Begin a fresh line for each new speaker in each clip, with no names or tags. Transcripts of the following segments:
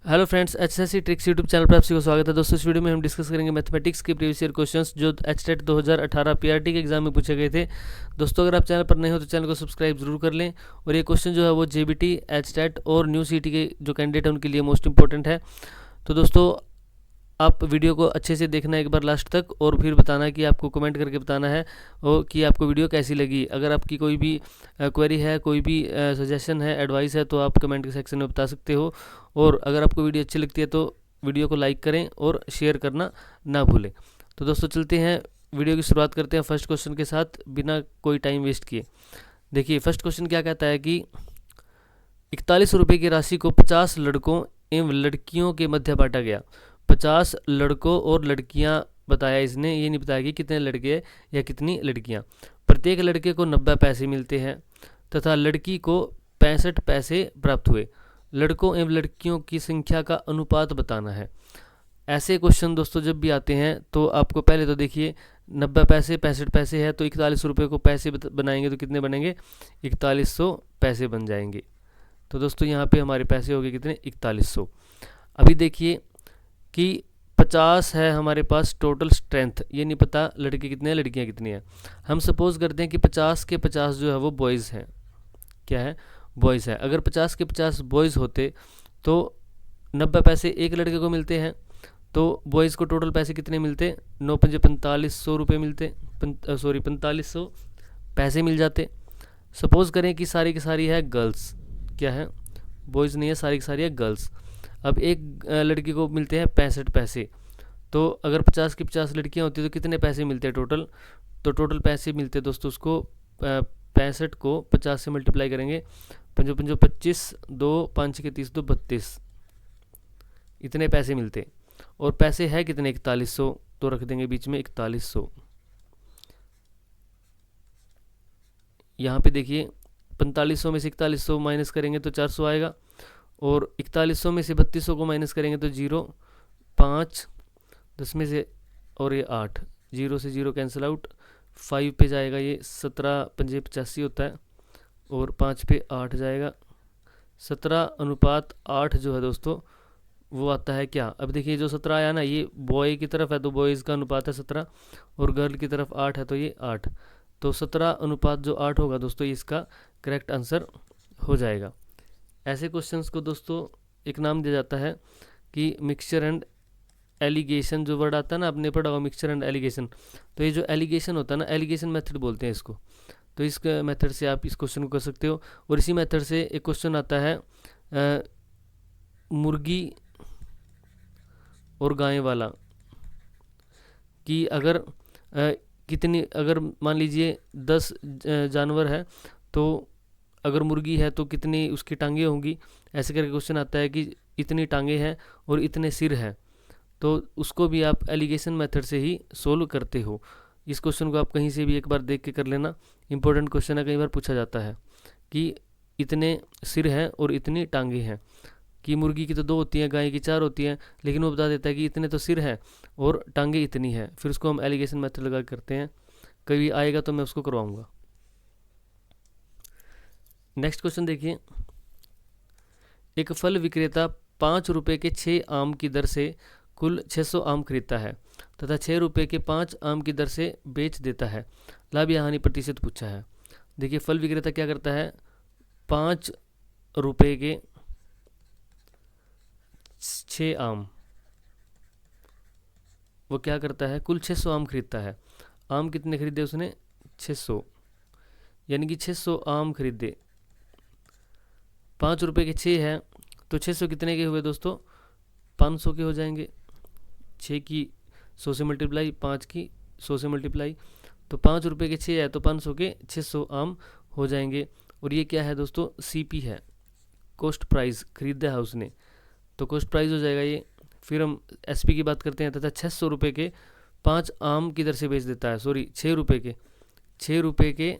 Hello friends, HSC tricks YouTube channel पर आप सभी को स्वागत है। दोस्तों, इस वीडियो में हम डिस्कस करेंगे मैथमेटिक्स के प्रीवियस ईयर क्वेश्चंस जो एचटेट 2018 पीआरटी के एग्जाम में पूछे गए थे। दोस्तों, अगर आप चैनल पर नए हो तो चैनल को सब्सक्राइब जरूर कर लें। और ये क्वेश्चन जो है वो जेबीटी, एचटेट और न्यू सीटी के जो कैंडिडेट हैं उनके लिए मोस्ट इंपॉर्टेंट है। तो दोस्तों, आप वीडियो को अच्छे से देखना एक बार लास्ट तक, और फिर बताना कि आपको कमेंट करके बताना है और कि आपको वीडियो कैसी लगी। अगर आपकी कोई भी क्वेरी है, कोई भी सजेशन है, एडवाइस है, तो आप कमेंट के सेक्शन में बता सकते हो। और अगर आपको वीडियो अच्छी लगती है तो वीडियो को लाइक करें और शेयर करना ना भूलें। तो दोस्तों, चलते हैं, वीडियो की शुरुआत करते हैं फर्स्ट क्वेश्चन के साथ बिना कोई टाइम वेस्ट किए। देखिए, फर्स्ट क्वेश्चन क्या कहता है कि 41 रुपये की राशि को 50 लड़कों एवं लड़कियों के मध्य बांटा गया। 50 लड़कों और लड़कियां बताया इसने, ये नहीं बताया कि कितने लड़के या कितनी लड़कियां। प्रत्येक लड़के को 90 पैसे मिलते हैं तथा लड़की को 65 पैसे प्राप्त हुए। लड़कों एवं लड़कियों की संख्या का अनुपात बताना है। ऐसे क्वेश्चन दोस्तों जब भी आते हैं तो आपको पहले तो देखिए, 90 पैसे 65 पैसे है तो 41 रुपये को पैसे बनाएंगे तो कितने बनेंगे, 4100 पैसे बन जाएंगे। तो दोस्तों, यहाँ पे हमारे पैसे हो गए कितने, 4100। अभी देखिए कि 50 है हमारे पास टोटल स्ट्रेंथ, ये नहीं पता लड़के कितने हैं लड़कियां कितनी हैं। हम सपोज करते हैं कि 50 के 50 जो है वो बॉयज़ हैं। क्या है, बॉयज़ है। अगर 50 के 50 बॉयज़ होते तो 90 पैसे एक लड़के को मिलते हैं, तो बॉयज़ को टोटल पैसे कितने मिलते, 9 पंजे 4500 रुपये मिलते, 4500 पैसे मिल जाते। सपोज करें कि सारी की सारी है गर्ल्स, क्या है, बॉयज़ नहीं है, सारी की सारी है गर्ल्स। अब एक लड़की को मिलते हैं 65 पैसे, तो अगर 50 की 50 लड़कियां होती तो कितने पैसे मिलते हैं टोटल, तो टोटल पैसे मिलते दोस्तों उसको 65 को 50 से मल्टीप्लाई करेंगे, पंजो पंजो 25, 2 5 के 30, 2 32, इतने पैसे मिलते। और पैसे है कितने, 4100, तो रख देंगे बीच में 4100। यहाँ पे देखिए 4500 में से 4100 माइनस करेंगे तो 400 आएगा, और 4100 में से 3200 को माइनस करेंगे तो 0 5 10 में से, और ये 8, 0 से 0 कैंसिल आउट, 5 पे जाएगा ये 17 पंजे 85 होता है, और 5 पे 8 जाएगा। 17:8 जो है दोस्तों वो आता है क्या, अब देखिए जो 17 आया ना, ये बॉय की तरफ है तो बॉयज़ का अनुपात है 17, और गर्ल की तरफ 8 है तो ये 8। तो 17 जो 8 होगा दोस्तों, इसका करेक्ट आंसर हो जाएगा। ऐसे क्वेश्चंस को दोस्तों एक नाम दिया जाता है कि मिक्सचर एंड एलिगेशन। जो वर्ड आता है ना, आपने पढ़ा होगा मिक्सचर एंड एलिगेशन, तो ये जो एलिगेशन होता है ना, एलिगेशन मेथड बोलते हैं इसको। तो इस मेथड से आप इस क्वेश्चन को कर सकते हो। और इसी मेथड से एक क्वेश्चन आता है मुर्गी और गाय वाला, कि अगर कितनी, अगर मान लीजिए 10 जानवर है, तो अगर मुर्गी है तो कितनी उसकी टांगें होंगी। ऐसे करके क्वेश्चन आता है कि इतनी टांगें हैं और इतने सिर हैं, तो उसको भी आप एलिगेशन मेथड से ही सोल्व करते हो। इस क्वेश्चन को आप कहीं से भी एक बार देख के कर लेना, इंपॉर्टेंट क्वेश्चन है, कई बार पूछा जाता है कि इतने सिर हैं और इतनी टांगें हैं, कि मुर्गी की तो 2 होती हैं, गाय की 4 होती हैं, लेकिन वो बता देता है कि इतने तो सिर हैं और टांगें इतनी हैं। फिर उसको हम एलिगेशन मेथड लगा करते हैं। कभी आएगा तो मैं उसको करवाऊँगा। नेक्स्ट क्वेश्चन देखिए, एक फल विक्रेता 5 रुपये के 6 आम की दर से कुल 600 आम खरीदता है तथा 6 रुपये के 5 आम की दर से बेच देता है। लाभ या हानि प्रतिशत पूछा है। देखिए, फल विक्रेता क्या करता है, 5 रुपये के 6 आम, वो क्या करता है, कुल 600 आम खरीदता है। आम कितने खरीदे उसने, 600, यानी कि 600 आम खरीदे। 5 रुपये के 6 है तो 600 कितने के हुए दोस्तों, 500 के हो जाएंगे। 6 की 100 से मल्टीप्लाई, 5 की 100 से मल्टीप्लाई, तो 5 रुपये के 6 है तो 500 के 600 आम हो जाएंगे। और ये क्या है दोस्तों, सीपी है, कॉस्ट प्राइस, खरीदा है उसने, तो कॉस्ट प्राइस हो जाएगा ये। फिर हम एसपी की बात करते हैं, तथा 600 रुपये के 5 आम की दर से बेच देता है, सॉरी 6 रुपये के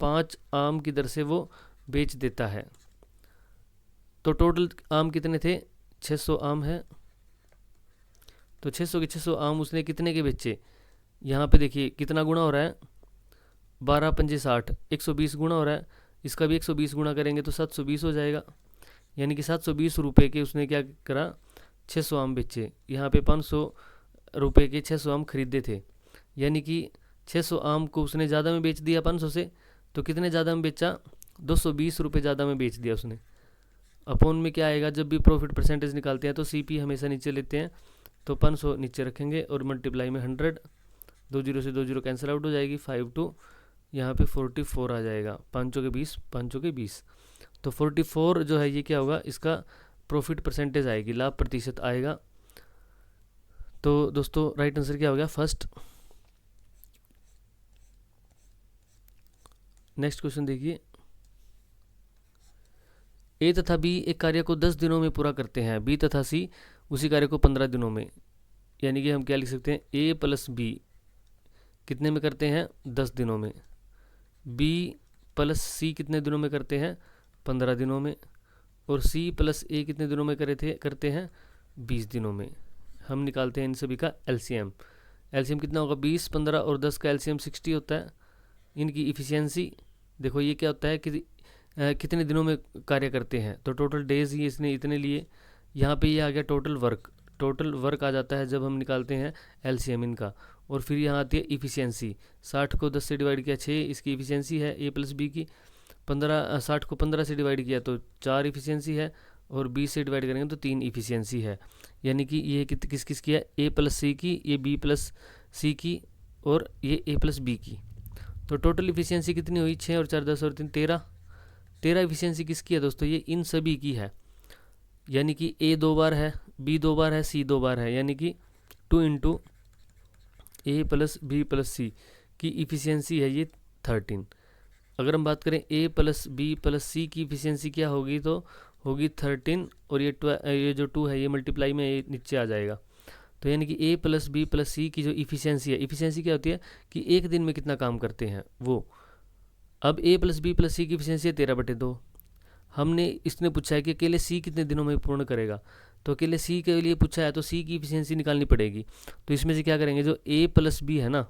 5 आम की दर से वो बेच देता है। तो टोटल आम कितने थे, 600 आम है, तो 600 के 600 आम उसने कितने के बेचे। यहाँ पे देखिए कितना गुना हो रहा है, 12 पंजे 60, 120 गुना हो रहा है। इसका भी 120 गुना करेंगे तो 720 हो जाएगा। यानी कि 720 रुपये के उसने क्या करा, 600 आम बेचे। यहाँ पे 500 रुपये के 600 आम खरीदे थे, यानी कि 600 आम को उसने ज़्यादा में बेच दिया 500 से। तो कितने ज़्यादा में बेचा, 220 रुपये ज़्यादा में बेच दिया उसने। अपोन में क्या आएगा, जब भी प्रॉफिट परसेंटेज निकालते हैं तो सीपी हमेशा नीचे लेते हैं, तो 500 नीचे रखेंगे और मल्टीप्लाई में 100, 2 जीरो से 2 जीरो कैंसिल आउट हो जाएगी, 5 यहाँ पे 44 आ जाएगा, 5 के 20, 5 के 20। तो 44 जो है ये क्या होगा, इसका प्रॉफिट परसेंटेज आएगी, लाभ प्रतिशत आएगा। तो दोस्तों राइट आंसर क्या हो गया, फर्स्ट। नेक्स्ट क्वेश्चन देखिए, ए तथा बी एक कार्य को 10 दिनों में पूरा करते हैं, बी तथा सी उसी कार्य को 15 दिनों में। यानी कि हम क्या लिख सकते हैं, ए प्लस बी कितने में करते हैं, 10 दिनों में। बी प्लस सी कितने दिनों में करते हैं, 15 दिनों में। और सी प्लस ए कितने दिनों में करते हैं, 20 दिनों में। हम निकालते हैं इन सभी का एलसीएम। एलसीएम कितना होगा, 20, 15 और 10 का एलसीएम 60 होता है। इनकी इफ़िशियंसी देखो, ये क्या होता है कि कितने दिनों में कार्य करते हैं, तो टोटल डेज ही इसने इतने लिए। यहाँ पे ये आ गया टोटल वर्क आ जाता है जब हम निकालते हैं एलसीएम इनका। और फिर यहाँ आती है इफ़िशियंसी, 60 को 10 से डिवाइड किया 6 इसकी इफ़िशियंसी है ए प्लस बी की। 60 को 15 से डिवाइड किया तो 4 इफ़िशियंसी है, और 20 से डिवाइड करेंगे तो 3 इफ़िशियंसी है। यानी कि ये किस किस की है, ए प्लस सी की, ये बी प्लस सी की, और ये ए प्लस बी की। तो टोटल इफ़िशियंसी कितनी हुई, 6 और 4 10 और 3 13 इफ़िशियंसी किसकी है दोस्तों, ये इन सभी की है। यानी कि ए 2 बार है, बी 2 बार है, सी 2 बार है, यानी कि 2 इंटू ए प्लस बी प्लस सी की इफ़िशियंसी है ये 13। अगर हम बात करें ए प्लस बी प्लस सी की इफ़िशियंसी क्या होगी, तो होगी 13, और ये जो 2 है ये मल्टीप्लाई में ये नीचे आ जाएगा। तो यानी कि ए प्लस बी प्लस सी की जो इफ़िशियंसी है, इफ़िशियंसी क्या होती है कि एक दिन में कितना काम करते हैं वो। अब ए प्लस बी प्लस सी की इफ़िशियंसी है 13/2। हमने इसने पूछा है कि अकेले सी कितने दिनों में पूर्ण करेगा, तो अकेले सी के लिए पूछा है तो सी की इफ़िशियंसी निकालनी पड़ेगी। तो इसमें से क्या करेंगे, जो ए प्लस बी है ना,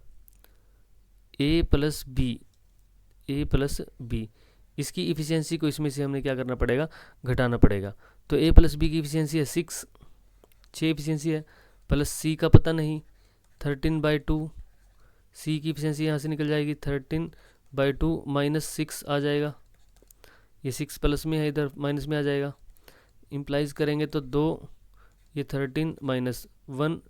ए प्लस बी इसकी इफ़िशियंसी को इसमें से हमने क्या करना पड़ेगा, घटाना पड़ेगा। तो ए प्लस बी की इफ़िशियंसी है 6 इफ़िशियंसी है, प्लस सी का पता नहीं 13/2, सी की इफ़िशियंसी यहाँ से निकल जाएगी 13/2 माइनस 6 आ जाएगा, ये 6 प्लस में है इधर माइनस में आ जाएगा। इम्प्लाइज करेंगे तो 2, ये 13 माइनस 1,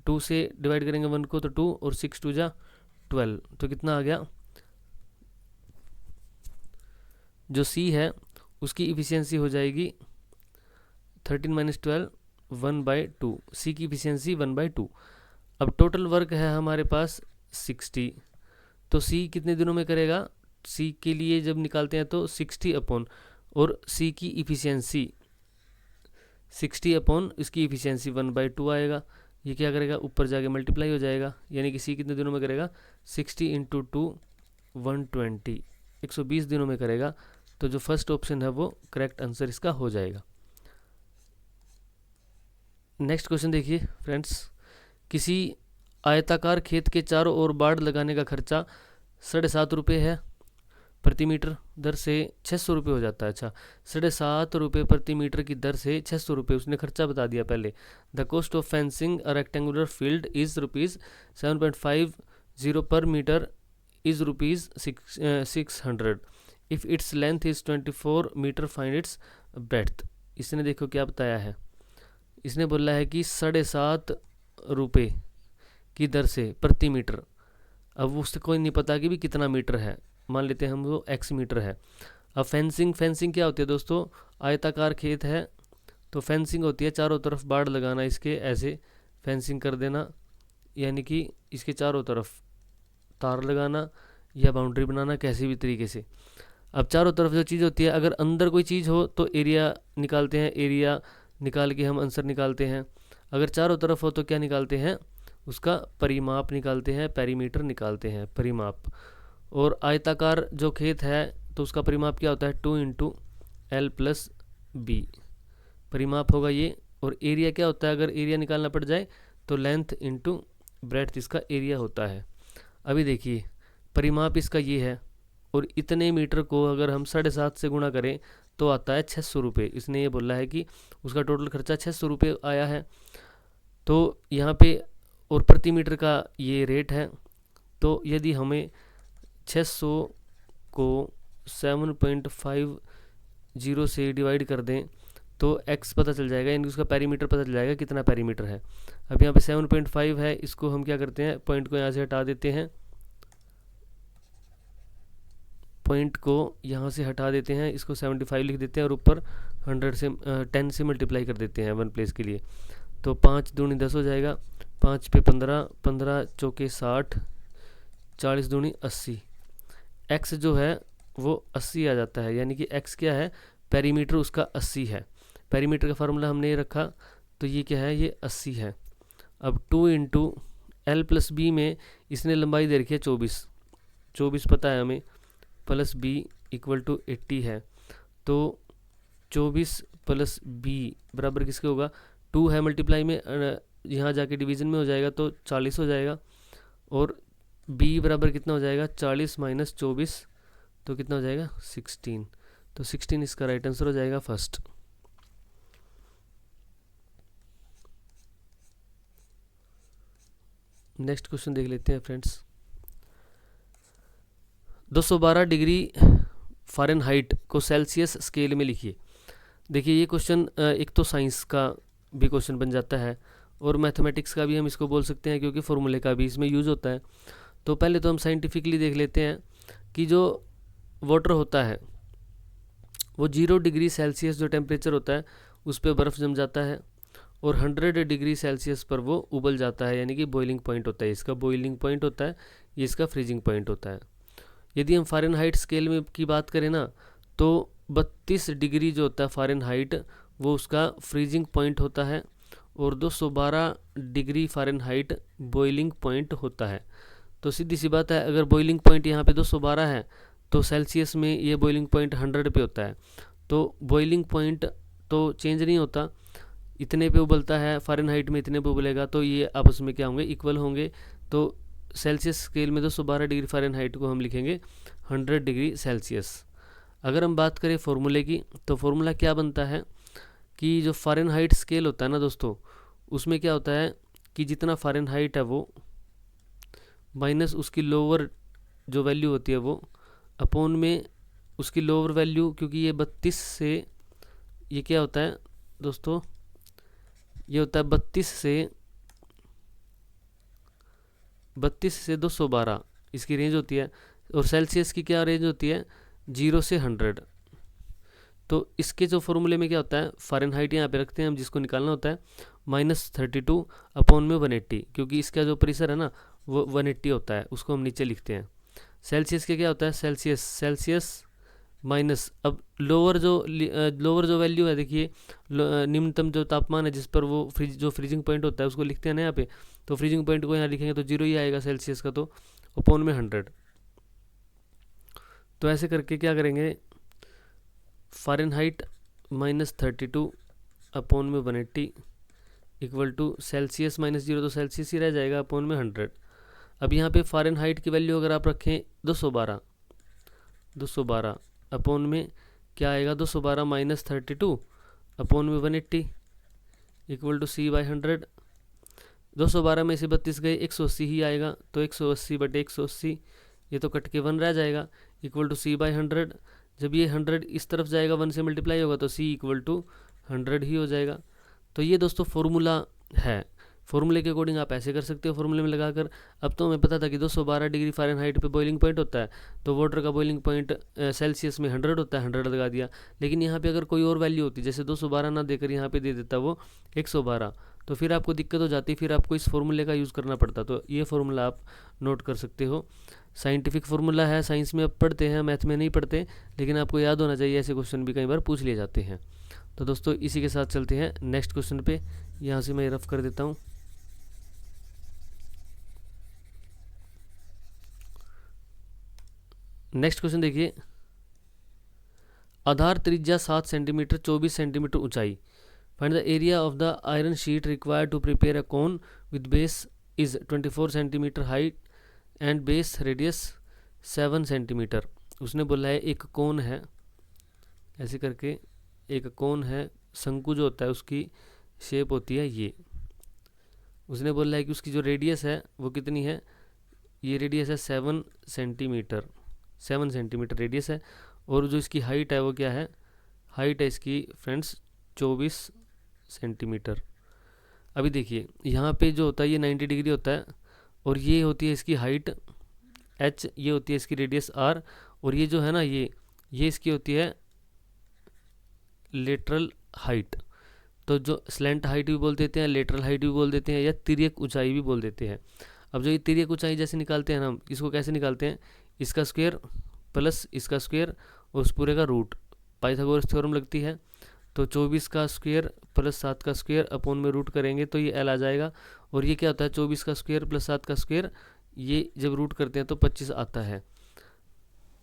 2 से डिवाइड करेंगे 1 को तो 2, और 6 2 जा 12, तो कितना आ गया, जो सी है उसकी इफ़िशियंसी हो जाएगी 13 माइनस 12 1/2, सी की इफ़िशियंसी 1/2। अब टोटल वर्क है हमारे पास 60, तो सी कितने दिनों में करेगा, सी के लिए जब निकालते हैं तो 60 अपॉन, और सी की इफ़िशियंसी 60 अपॉन इसकी इफ़िशियंसी 1/2 आएगा। ये क्या करेगा, ऊपर जाके मल्टीप्लाई हो जाएगा, यानी कि सी कितने दिनों में करेगा, 60 इंटू 2 120, 120 दिनों में करेगा। तो जो फर्स्ट ऑप्शन है वो करेक्ट आंसर इसका हो जाएगा। नेक्स्ट क्वेश्चन देखिए फ्रेंड्स, किसी आयताकार खेत के चारों ओर बाड़ लगाने का खर्चा 7.5 रुपये है प्रति मीटर दर से 600 रुपये हो जाता है। अच्छा, 7.5 रुपये प्रति मीटर की दर से 600 रुपये उसने खर्चा बता दिया पहले। The cost of fencing a rectangular field is ₹7.50 per metre is ₹600 if its length is 24 metre find its breadth. इसने देखो क्या बताया है, इसने बोला है कि 7.5 रुपये की दर से प्रति मीटर। अब उससे कोई नहीं पता कि भी कितना मीटर है, मान लेते हैं हम वो x मीटर है। अब फेंसिंग क्या होती है दोस्तों, आयताकार खेत है तो फेंसिंग होती है चारों तरफ बाड़ लगाना, इसके ऐसे फेंसिंग कर देना, यानी कि इसके चारों तरफ तार लगाना या बाउंड्री बनाना किसी भी तरीके से। अब चारों तरफ जो चीज़ होती है, अगर अंदर कोई चीज़ हो तो एरिया निकालते हैं, एरिया निकाल के हम आंसर निकालते हैं। अगर चारों तरफ हो तो क्या निकालते हैं, उसका परिमाप निकालते हैं, पेरीमीटर निकालते हैं, परिमाप। और आयताकार जो खेत है तो उसका परिमाप क्या होता है, 2 इंटू L प्लस बी परिमाप होगा ये। और एरिया क्या होता है, अगर एरिया निकालना पड़ जाए तो लेंथ इंटू ब्रेड्थ इसका एरिया होता है। अभी देखिए परिमाप इसका ये है, और इतने मीटर को अगर हम 7.5 से गुणा करें तो आता है 600 रुपये। इसने ये बोला है कि उसका टोटल खर्चा 600 रुपये आया है। तो यहाँ पे और प्रति मीटर का ये रेट है। तो यदि हमें 600 को 7.50 से डिवाइड कर दें तो x पता चल जाएगा, यानी उसका पेरीमीटर पता चल जाएगा कितना पेरीमीटर है। अब यहाँ पे 7.5 है, इसको हम क्या करते हैं, पॉइंट को यहाँ से हटा देते हैं, पॉइंट को यहाँ से हटा देते हैं, इसको 75 लिख देते हैं और ऊपर 100 से 10 से मल्टीप्लाई कर देते हैं वन प्लेस के लिए। तो 5 दूनी 10 हो जाएगा, 5 पे 15, 15 चौके 60, 40 दूनी 80। x जो है वो 80 आ जाता है, यानी कि x क्या है, पेरीमीटर उसका 80 है। पेरीमीटर का फार्मूला हमने ये रखा, तो ये क्या है, ये 80 है। अब 2 इंटू एल प्लस बी में इसने लंबाई दे रखी है 24 पता है हमें, प्लस बी इक्वल टू 80 है। तो 24 प्लस बी बराबर किसके होगा, 2 है मल्टीप्लाई में, यहाँ जाके डिवीज़न में हो जाएगा तो 40 हो जाएगा। और b बराबर कितना हो जाएगा, 40 माइनस 24, तो कितना हो जाएगा 16। तो 16 इसका राइट आंसर हो जाएगा फर्स्ट। नेक्स्ट क्वेश्चन देख लेते हैं फ्रेंड्स। 212 डिग्री फ़ारेनहाइट को सेल्सियस स्केल में लिखिए। देखिए ये क्वेश्चन एक तो साइंस का भी क्वेश्चन बन जाता है और मैथमेटिक्स का भी हम इसको बोल सकते हैं, क्योंकि फॉर्मूले का भी इसमें यूज़ होता है। तो पहले तो हम साइंटिफिकली देख लेते हैं कि जो वाटर होता है वो 0 डिग्री सेल्सियस जो टेम्परेचर होता है उस पर बर्फ़ जम जाता है और 100 डिग्री सेल्सियस पर वो उबल जाता है, यानी कि बॉइलिंग पॉइंट होता है, इसका बॉइलिंग पॉइंट होता है, ये इसका फ्रीजिंग पॉइंट होता है। यदि हम फ़ारेनहाइट स्केल में की बात करें ना, तो 32 डिग्री जो होता है फ़ारेनहाइट वो उसका फ्रीजिंग पॉइंट होता है और 212 डिग्री फ़ारेनहाइट बॉइलिंग पॉइंट होता है। तो सीधी सी बात है, अगर बॉइलिंग पॉइंट यहाँ पे 212 है तो सेल्सियस में ये बॉइलिंग पॉइंट 100 पे होता है। तो बॉइलिंग पॉइंट तो चेंज नहीं होता, इतने पे उबलता है, फ़ारेनहाइट में इतने पे उबलेगा, तो ये आपस में क्या होंगे, इक्वल होंगे। तो सेल्सियस स्केल में 212 डिग्री फ़ारेनहाइट को हम लिखेंगे 100 डिग्री सेल्सियस। अगर हम बात करें फॉर्मूले की, तो फॉर्मूला क्या बनता है कि जो फ़ारेनहाइट स्केल होता है ना दोस्तों, उसमें क्या होता है कि जितना फ़ारेनहाइट है वो माइनस उसकी लोअर जो वैल्यू होती है वो अपॉन में उसकी लोअर वैल्यू, क्योंकि ये 32 से ये क्या होता है दोस्तों, ये होता है 32 से 212 इसकी रेंज होती है। और सेल्सियस की क्या रेंज होती है, 0 से 100। तो इसके जो फॉर्मूले में क्या होता है, फ़ारेनहाइट यहाँ पे रखते हैं हम, जिसको निकालना होता है -32 अपॉन में 180, क्योंकि इसका जो प्रेशर है ना वो 180 होता है, उसको हम नीचे लिखते हैं। सेल्सियस के क्या होता है, सेल्सियस माइनस, अब लोअर जो वैल्यू है, देखिए निम्नतम जो तापमान है जिस पर वो जो फ्रीजिंग पॉइंट होता है उसको लिखते हैं ना यहाँ पे, तो फ्रीजिंग पॉइंट को यहाँ लिखेंगे तो 0 ही आएगा सेल्सियस का, तो अपॉन में 100। तो ऐसे करके क्या करेंगे, फ़ारेनहाइट -32 अपॉन में 180 इक्वल टू सेल्सियस -0, तो सेल्सियस ही रह जाएगा अपॉन में 100। अब यहाँ पे फ़ारेनहाइट की वैल्यू अगर आप रखें 212 अपॉन में क्या आएगा, 212 -32 अपॉन में 180 इक्वल टू C/100। 212 में से 32 गए, 180 ही आएगा, तो 180/180 ये तो कट के 1 रह जाएगा, इक्वल टू C/100। जब ये 100 इस तरफ जाएगा 1 से मल्टीप्लाई होगा तो C इक्वल टू 100 ही हो जाएगा। तो ये दोस्तों फॉर्मूला है, फॉर्मूले के अकॉर्डिंग आप ऐसे कर सकते हो फॉर्मूले में लगाकर। अब तो हमें पता था कि 212 डिग्री फ़ारेनहाइट पे बॉइलिंग पॉइंट होता है, तो वाटर का बॉइलिंग पॉइंट सेल्सियस में 100 होता है, 100 लगा दिया। लेकिन यहाँ पे अगर कोई और वैल्यू होती, जैसे 212 ना देकर यहाँ पे दे देता वो 112, तो फिर आपको दिक्कत हो जाती, फिर आपको इस फॉर्मूले का यूज़ करना पड़ता। तो ये फॉर्मूला आप नोट कर सकते हो, साइंटिफिक फार्मूला है, साइंस में आप पढ़ते हैं, मैथ में नहीं पढ़ते, लेकिन आपको याद होना चाहिए, ऐसे क्वेश्चन भी कई बार पूछ लिए जाते हैं। तो दोस्तों इसी के साथ चलते हैं नेक्स्ट क्वेश्चन पे, यहाँ से मैं रफ कर देता हूँ। नेक्स्ट क्वेश्चन देखिए, आधार त्रिज्या 7 सेंटीमीटर 24 सेंटीमीटर ऊंचाई, find the area of the iron sheet required to prepare a cone with base is 24 centimetre height and base radius 7 centimetre. उसने बोला है एक कोन है, ऐसे करके एक कोन है, शंकु जो होता है उसकी शेप होती है ये। उसने बोला है कि उसकी जो रेडियस है वो कितनी है, ये रेडियस है 7 सेंटीमीटर, 7 सेंटीमीटर रेडियस है। और जो इसकी हाइट है वो क्या है, हाइट है इसकी फ्रेंड्स 24 सेंटीमीटर। अभी देखिए यहाँ पे जो होता है ये 90 डिग्री होता है, और ये होती है इसकी हाइट h, ये होती है इसकी रेडियस r, और ये जो है ना ये इसकी होती है लेटरल हाइट। तो जो स्लैंट हाइट भी बोल देते हैं, लेटरल हाइट भी बोल देते हैं, या तिर्यक ऊंचाई भी बोल देते हैं। अब जो ये तिर्यक ऊंचाई जैसे निकालते हैं ना, हम इसको कैसे निकालते हैं, इसका स्क्वायर प्लस इसका स्क्वायर और उस पूरे का रूट, पाइथागोरस थ्योरम लगती है। तो 24 का स्क्वायर प्लस 7 का स्क्वायर अपॉन में रूट करेंगे तो ये एल आ जाएगा। और ये क्या होता है, 24 का स्क्वायर प्लस 7 का स्क्वायर, ये जब रूट करते हैं तो 25 आता है,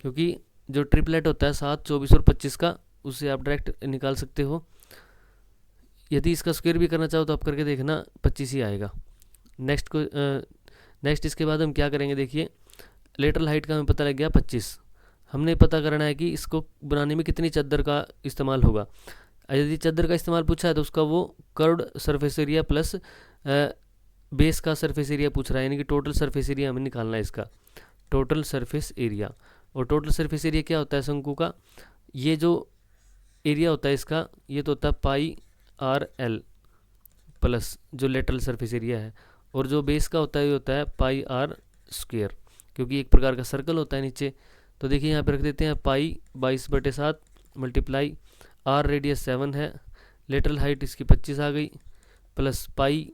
क्योंकि जो ट्रिपलेट होता है 7, 24 और 25 का, उससे आप डायरेक्ट निकाल सकते हो। यदि इसका स्क्वायर भी करना चाहो तो आप करके देखना, 25 ही आएगा। नेक्स्ट इसके बाद हम क्या करेंगे, देखिए लेटरल हाइट का हमें पता लग गया 25। हमने पता करना है कि इसको बनाने में कितनी चादर का इस्तेमाल होगा। यदि चादर का इस्तेमाल पूछा है तो उसका वो curved surface area plus base का सरफेस एरिया पूछ रहा है, यानी कि टोटल सरफेस एरिया हमें निकालना है इसका, टोटल सरफेस एरिया। और टोटल सरफेस एरिया क्या होता है शंकु का, ये जो एरिया होता है इसका, ये तो होता है पाई आर एल प्लस जो लेटरल सरफेस एरिया है, और जो बेस का होता है ये होता है पाई आर स्क्वेयर, क्योंकि एक प्रकार का सर्कल होता है नीचे। तो देखिए यहाँ पे रख देते हैं पाई 22/7 मल्टीप्लाई आर रेडियस 7 है, लेटरल हाइट इसकी 25 आ गई, plus pi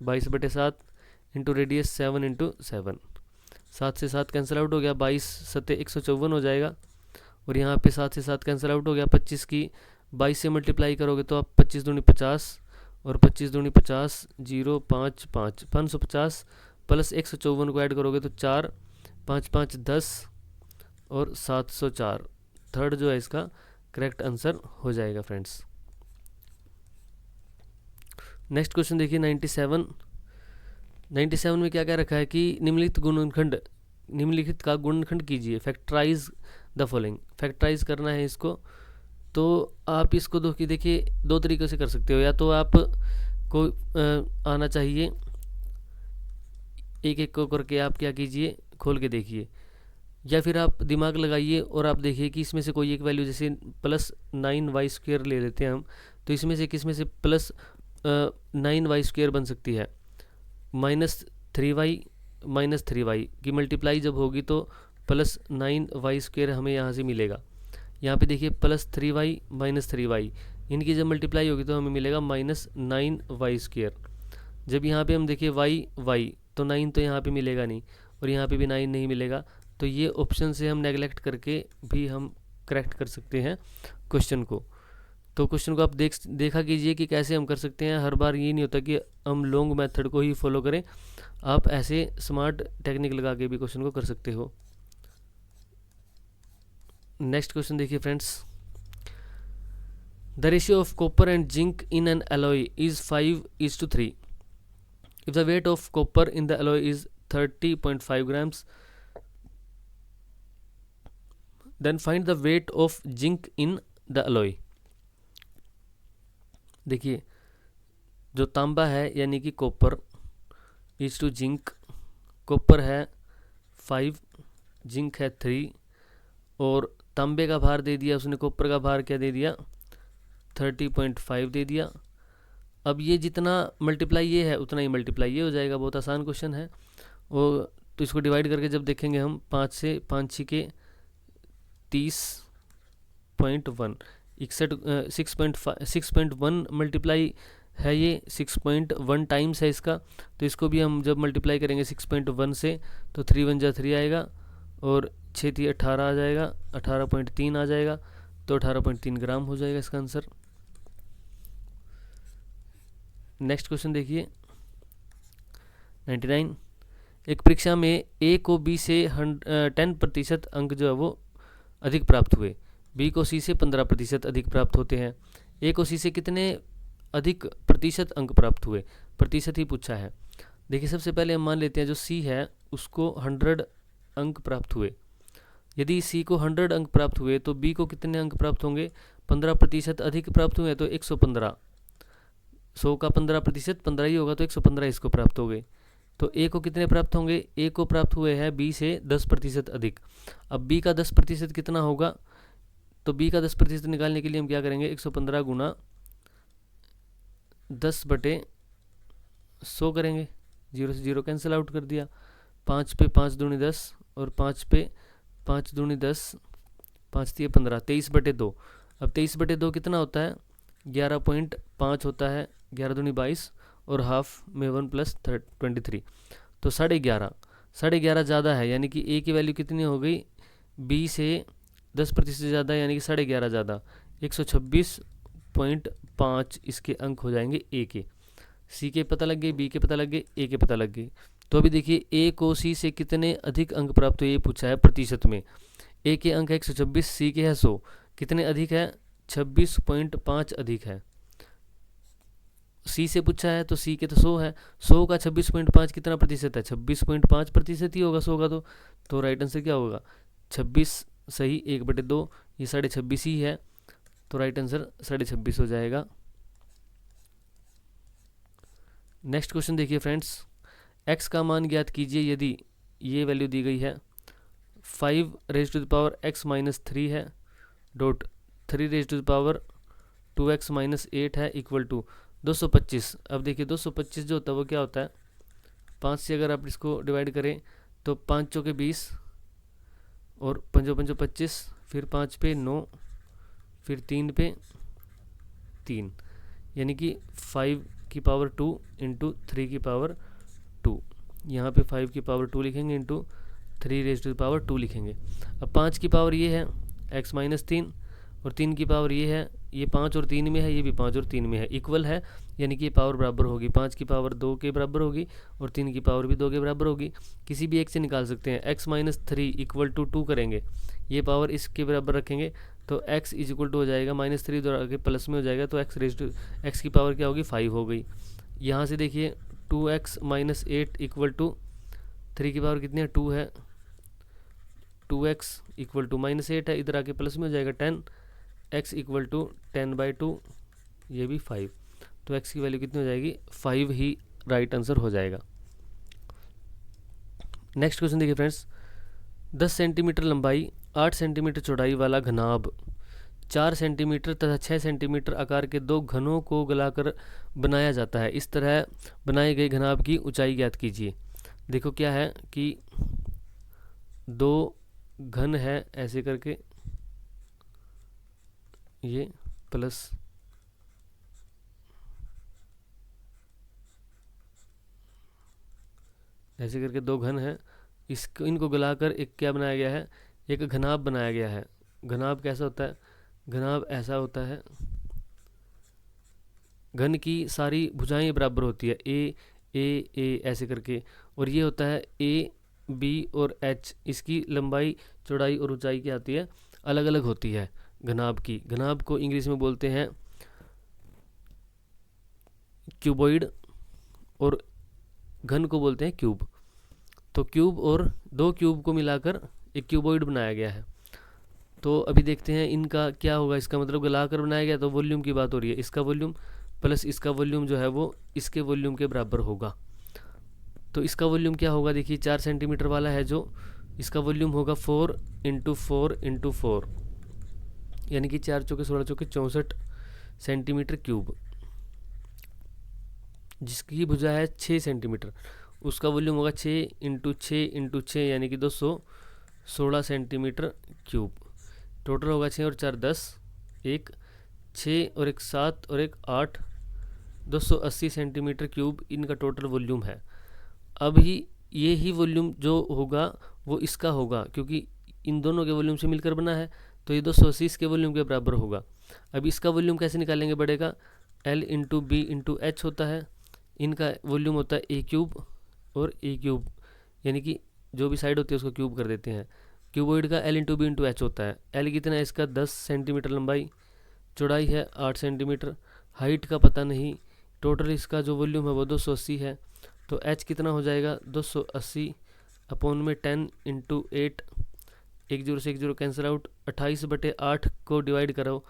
22/7 into radius 7 into 7, 7 से 7 कैंसिल आउट हो गया, 22 सत्ते 154 हो जाएगा। और यहाँ पे 7 से 7 कैंसिल आउट हो गया, 25 की 22 से मल्टीप्लाई करोगे तो आप 25 दूनी 50 और 25 दूनी 50, 0 5 5 550 प्लस 154 को ऐड करोगे तो 4 5 5 10 और 704। थर्ड जो है इसका करेक्ट आंसर हो जाएगा फ्रेंड्स। नेक्स्ट क्वेश्चन देखिए 97 में क्या क्या रखा है कि निम्नलिखित का गुणनखंड कीजिए, फैक्टराइज द फॉलोइंग। फैक्टराइज करना है इसको, तो आप इसको देखिए 2 तरीक़ों से कर सकते हो। या तो आप को आना चाहिए, एक एक को करके आप क्या कीजिए, खोल के देखिए, या फिर आप दिमाग लगाइए और आप देखिए कि इसमें से कोई एक वैल्यू, जैसे +9y² ले लेते हैं हम, तो इसमें से किसमें से +9y² बन सकती है, -3y की मल्टीप्लाई जब होगी तो +9y² हमें यहाँ से मिलेगा। यहाँ पे देखिए +3y -3y, इनकी जब मल्टीप्लाई होगी तो हमें मिलेगा -9y²। जब यहाँ पे हम देखिए y तो 9 तो यहाँ पे मिलेगा नहीं, और यहाँ पे भी 9 नहीं मिलेगा। तो ये ऑप्शन से हम नेगलेक्ट करके भी हम करेक्ट कर सकते हैं क्वेश्चन को। तो क्वेश्चन को आप देखा कीजिए कि कैसे हम कर सकते हैं। हर बार ये नहीं होता कि हम लॉन्ग मेथड को ही फॉलो करें, आप ऐसे स्मार्ट टेक्निक लगा के भी क्वेश्चन को कर सकते हो। नेक्स्ट क्वेश्चन देखिए friends, the ratio of copper and zinc in an alloy is 5:3। If the weight of copper in the alloy is 30.5 grams, then find the weight of zinc in the alloy. देखिए जो तांबा है यानी कि copper is to zinc, copper है 5, zinc है 3, और तांबे का भार दे दिया उसने, कॉपर का भार क्या दे दिया 30.5 दे दिया। अब ये जितना मल्टीप्लाई ये है उतना ही मल्टीप्लाई ये हो जाएगा, बहुत आसान क्वेश्चन है। वो तो इसको डिवाइड करके जब देखेंगे हम 5 से 5 6 के 30.1 6.1 मल्टीप्लाई है, ये 6.1 टाइम्स है इसका। तो इसको भी हम जब मल्टीप्लाई करेंगे 6.1 से तो 3 1 जा 3 आएगा, और 6 3 18 आ जाएगा, 18.3 आ जाएगा, तो 18.3 ग्राम हो जाएगा इसका आंसर। नेक्स्ट क्वेश्चन देखिए 99, एक परीक्षा में ए को बी से 10% अंक जो है वो अधिक प्राप्त हुए, बी को सी से 15% अधिक प्राप्त होते हैं। ए को सी से कितने अधिक प्रतिशत अंक प्राप्त हुए, प्रतिशत ही पूछा है। देखिए सबसे पहले हम मान लेते हैं जो सी है उसको 100 अंक प्राप्त हुए, यदि सी को 100 अंक प्राप्त हुए तो बी को कितने अंक प्राप्त होंगे, 15% अधिक प्राप्त हुए तो 115। 100 का 15% 15 ही होगा तो 115 इसको प्राप्त हो गए। तो ए को कितने प्राप्त होंगे, ए को प्राप्त हुए हैं बी से 10% अधिक। अब बी का 10% कितना होगा, तो बी का 10% निकालने के लिए हम क्या करेंगे, 115 गुना 10/100 करेंगे। 0 से 0 कैंसिल आउट कर दिया। 5 पे 5 दूनी 10 और 5 पे 5 दूनी 10, 5 दिए 15, 23/2। अब 23/2 कितना होता है, 11.5 होता है। 11 दूनी 22 और हाफ में 1 + 23, तो 11.5। 11.5 ज़्यादा है, यानी कि ए की वैल्यू कितनी हो गई, बी से 10% ज़्यादा, यानी कि 11.5 ज़्यादा, 126.5 इसके अंक हो जाएंगे ए के। सी के पता लग गए, बी के पता लग गए, ए के पता लग गए। तो अभी देखिए ए को सी से कितने अधिक अंक प्राप्त हुए, ये पूछा है प्रतिशत में। ए के अंक है 126, सी के है 100, कितने अधिक है, 26.5 अधिक है। सी से पूछा है तो सी के तो 100 है, 100 का 26.5 कितना प्रतिशत है, 26.5% ही होगा 100 का। तो राइट आंसर क्या होगा, 26 सही 1/2, ये 26.5 ही है, तो राइट आंसर 26.5 हो जाएगा। नेक्स्ट क्वेश्चन देखिए फ्रेंड्स, x का मान ज्ञात कीजिए यदि ये वैल्यू दी गई है 5⁻x-3 है, डॉट 3⁻2x-8 है, इक्वल टू 225। अब देखिए 225 जो होता है वो क्या होता है, 5 से अगर आप इसको डिवाइड करें तो 5 चौके 20 और 5 5 25, फिर 5 पे 9, फिर 3 पे 3, यानी कि 5 की पावर 2 इंटू 3 की पावर 2। यहाँ पे 5 की पावर 2 लिखेंगे इंटू 3⁻2 लिखेंगे। अब 5 की पावर ये है x-3 और 3 की पावर ये है, ये 5 और 3 में है, ये भी 5 और 3 में है, इक्वल है, यानी कि ये पावर बराबर होगी। 5 की पावर 2 के बराबर होगी और 3 की पावर भी 2 के बराबर होगी। किसी भी एक से निकाल सकते हैं। x-3 इक्वल टू 2 करेंगे, ये पावर इसके बराबर रखेंगे तो x इज इक्वल टू हो जाएगा -3 द्वारा आगे प्लस में हो जाएगा, तो x की पावर क्या होगी, 5 हो गई। यहाँ से देखिए 2x - 8 इक्वल टू 3 की पावर कितनी है, 2 है, 2x इक्वल टू -8 है, इधर आके प्लस में हो जाएगा 10, x इक्वल टू 10/2, ये भी 5, तो x की वैल्यू कितनी हो जाएगी, 5 ही राइट आंसर हो जाएगा। नेक्स्ट क्वेश्चन देखिए फ्रेंड्स, 10 सेंटीमीटर लंबाई 8 सेंटीमीटर चौड़ाई वाला घनाभ 4 सेंटीमीटर तथा 6 सेंटीमीटर आकार के दो घनों को गलाकर बनाया जाता है। इस तरह बनाए गए घनाभ की ऊंचाई ज्ञात कीजिए। देखो क्या है कि दो घन है ऐसे करके, ये प्लस ऐसे करके दो घन है, इसको इनको गलाकर एक क्या बनाया गया है, एक घनाभ बनाया गया है। घनाभ कैसा होता है, घनाभ ऐसा होता है, घन की सारी भुजाएं बराबर होती है, ए ए ए ऐसे करके, और ये होता है ए बी और एच, इसकी लंबाई चौड़ाई और ऊंचाई क्या आती है, अलग अलग होती है घनाभ की। घनाभ को इंग्लिश में बोलते हैं क्यूबॉइड और घन को बोलते हैं क्यूब। तो क्यूब और दो क्यूब को मिलाकर एक क्यूबॉइड बनाया गया है। तो अभी देखते हैं इनका क्या होगा, इसका मतलब गलाकर बनाया गया, तो वॉल्यूम की बात हो रही है, इसका वॉल्यूम प्लस इसका वॉल्यूम जो है वो इसके वॉल्यूम के बराबर होगा। तो इसका वॉल्यूम क्या होगा, देखिए 4 सेंटीमीटर वाला है जो, इसका वॉल्यूम होगा 4 × 4 × 4, यानी कि 4 चौके 16 चौके 64 सेंटीमीटर क्यूब। जिसकी भुजा है 6 सेंटीमीटर, उसका वॉल्यूम होगा 6 × 6 × 6, यानी कि 216 सेंटीमीटर क्यूब। टोटल होगा 6 और 4 10, एक 6 और एक 7 और एक 8, 280 सेंटीमीटर क्यूब इनका टोटल वॉल्यूम है। अभी ये ही वॉल्यूम जो होगा वो इसका होगा, क्योंकि इन दोनों के वॉल्यूम से मिलकर बना है, तो ये 280 इसके वॉल्यूम के बराबर होगा। अब इसका वॉल्यूम कैसे निकालेंगे, बढ़ेगा L × B × H होता है, इनका वॉल्यूम होता है A क्यूब और A क्यूब, यानी कि जो भी साइड होती है उसको क्यूब कर देते हैं। क्यूबॉइड का L × B × H होता है। L कितना है इसका, 10 सेंटीमीटर लंबाई, चौड़ाई है 8 सेंटीमीटर, हाइट का पता नहीं, टोटल इसका जो वॉल्यूम है वो 280 है। तो H कितना हो जाएगा, 280 अपॉन में 10 × 8, एक जीरो से एक जीरो कैंसिल आउट, 28/8 को डिवाइड करो,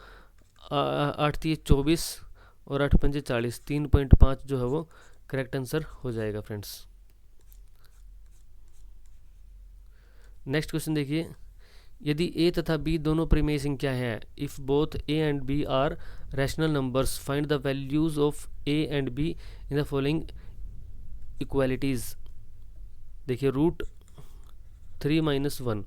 8×3 = 24 और 8×5 = 40, 3.5 जो है वो करेक्ट आंसर हो जाएगा फ्रेंड्स। नेक्स्ट क्वेश्चन देखिए, यदि a तथा b दोनों परिमेय संख्या हैं, if both a and b are rational numbers, find the values of a and b in the following equalities. देखिए √3 - 1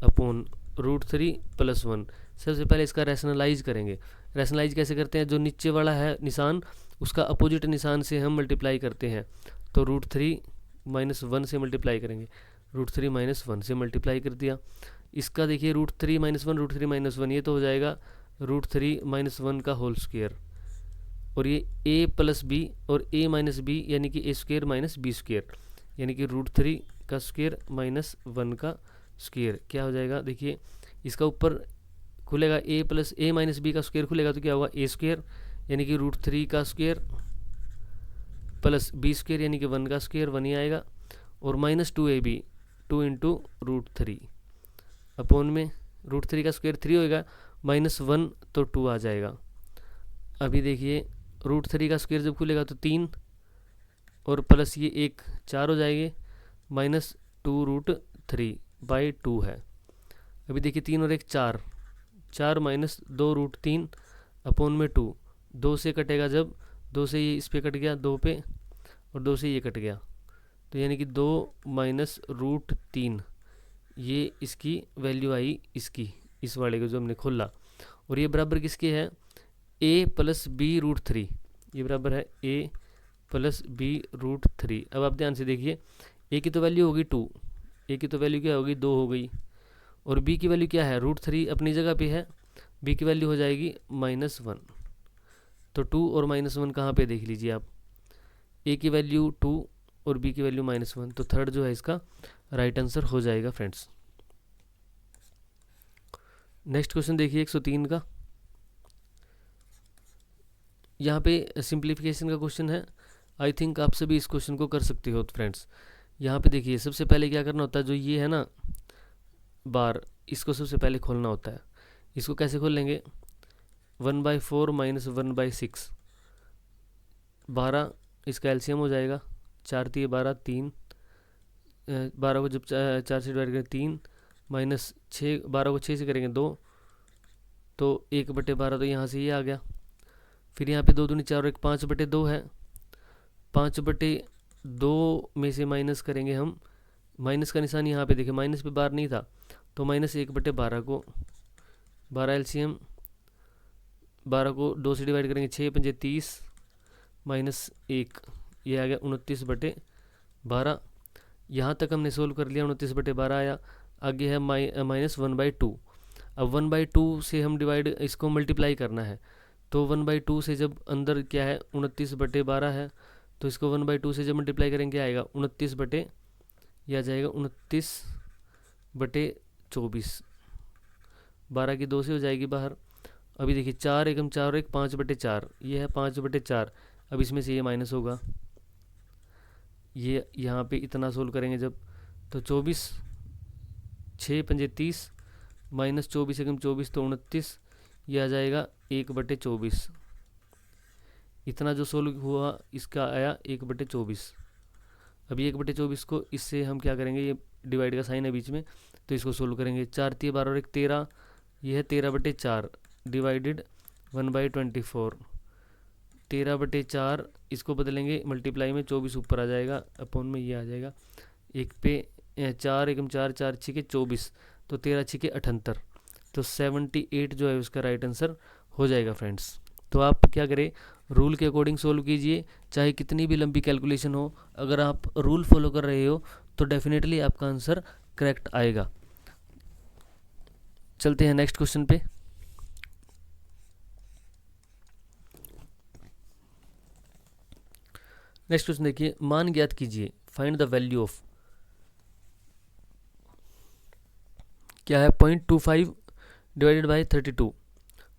अपॉन √3 + 1। सबसे पहले इसका रैशनलाइज करेंगे। रैशनलाइज कैसे करते हैं, जो नीचे वाला है निशान उसका अपोजिट निशान से हम मल्टीप्लाई करते हैं, तो √3 - 1 से मल्टीप्लाई करेंगे, √3 - 1 से मल्टीप्लाई कर दिया। इसका देखिए √3 - 1 √3 - 1 ये तो हो जाएगा √3 - 1 का होल स्क्वायर, और ये a + b और a - b यानी कि a² - b², यानी कि √3 का स्क्वायर माइनस 1 का स्क्वायर क्या हो जाएगा। देखिए इसका ऊपर खुलेगा a - b का स्क्वायर खुलेगा तो क्या होगा a², यानी कि √3 का स्क्वायर प्लस b² यानी कि 1 का स्क्वायर 1 ही आएगा, और -2ab 2 × √3 अपॉन में √3 का स्क्वायर 3 होएगा, -1 तो 2 आ जाएगा। अभी देखिए √3 का स्क्वायर जब खुलेगा तो 3 और प्लस ये 1 4 हो जाएंगे, -2√3/2 है। अभी देखिए 3 और 1 4, 4 - 2√3 अपॉन में 2, 2 से कटेगा जब, 2 से ये इस पे कट गया 2 पे, और 2 से ये कट गया, तो यानी कि 2 - √3 ये इसकी वैल्यू आई, इसकी इस वाले को जो हमने खोला, और ये बराबर किसके है a + b √3, ये बराबर है a + b √3। अब आप ध्यान से देखिए a की तो वैल्यू होगी 2, a की तो वैल्यू क्या होगी 2 हो गई, और b की वैल्यू क्या है √3 अपनी जगह पे है, b की वैल्यू हो जाएगी -1, तो 2 और -1 कहाँ पे देख लीजिए आप, a की वैल्यू 2 और b की वैल्यू -1, तो थर्ड जो है इसका राइट आंसर हो जाएगा फ्रेंड्स। नेक्स्ट क्वेश्चन देखिए 103 का, यहाँ पे सिंप्लीफिकेशन का क्वेश्चन है। आई थिंक आप सभी इस क्वेश्चन को कर सकते हो फ्रेंड्स। यहाँ पे देखिए सबसे पहले क्या करना होता है, जो ये है ना बार, इसको सबसे पहले खोलना होता है। इसको कैसे खोल लेंगे, 1/4 - 1/6, 12 इसका एलसीएम हो जाएगा, 4 × 12 3, 12 को जब 4 से डिवाइड करें 3, -6 12 को 6 से करेंगे 2, तो 1/12 तो यहाँ से ये आ गया। फिर यहाँ पे 2 दूनी 4 और 1 5/2 है, 5/2 में से माइनस करेंगे हम, माइनस का निशान यहाँ पे देखिए, माइनस पे बार नहीं था, तो -1/12 को 12 एलसीएम, 12 को 2 से डिवाइड करेंगे 6 × 5 = 30, -1 ये आ गया 29/12। यहाँ तक हमने सोल्व कर लिया, 29/12 आया। आगे है -1/2। अब 1/2 से हम डिवाइड इसको मल्टीप्लाई करना है, तो 1/2 से जब अंदर क्या है 29/12 है, तो इसको 1/2 से जब मल्टीप्लाई करेंगे आएगा 29 यह आ जाएगा 29/24, 12 की 2 से हो जाएगी बाहर। अभी देखिए 4 एकम 4 और 1 5/4, ये है 5/4। अब इसमें से ये माइनस होगा, ये यहाँ पे इतना सोल्व करेंगे जब, तो 24 6 × 5 = 30, -24 एकम 24 तो 29, ये आ जाएगा 1/24। इतना जो सोल्व हुआ इसका आया 1/24। अभी 1/24 को इससे हम क्या करेंगे, ये डिवाइड का साइन है बीच में, तो इसको सोल्व करेंगे। 4 × 3 = 12 और 1 13, ये है 13/4 डिवाइडेड 1/24, 13/4 इसको बदलेंगे मल्टीप्लाई में, 24 ऊपर आ जाएगा, अपॉन में ये आ जाएगा 1 पे 4 एकम 4 4 6 = 24, तो 13 6 = 78, तो 78 जो है उसका राइट आंसर हो जाएगा फ्रेंड्स। तो आप क्या करें, रूल के अकॉर्डिंग सोल्व कीजिए, चाहे कितनी भी लंबी कैलकुलेशन हो, अगर आप रूल फॉलो कर रहे हो तो डेफिनेटली आपका आंसर करेक्ट आएगा। चलते हैं नेक्स्ट क्वेश्चन पे। नेक्स्ट क्वेश्चन देखिए, मान ज्ञात कीजिए, फाइंड द वैल्यू ऑफ, क्या है 0.25 डिवाइडेड बाय 32।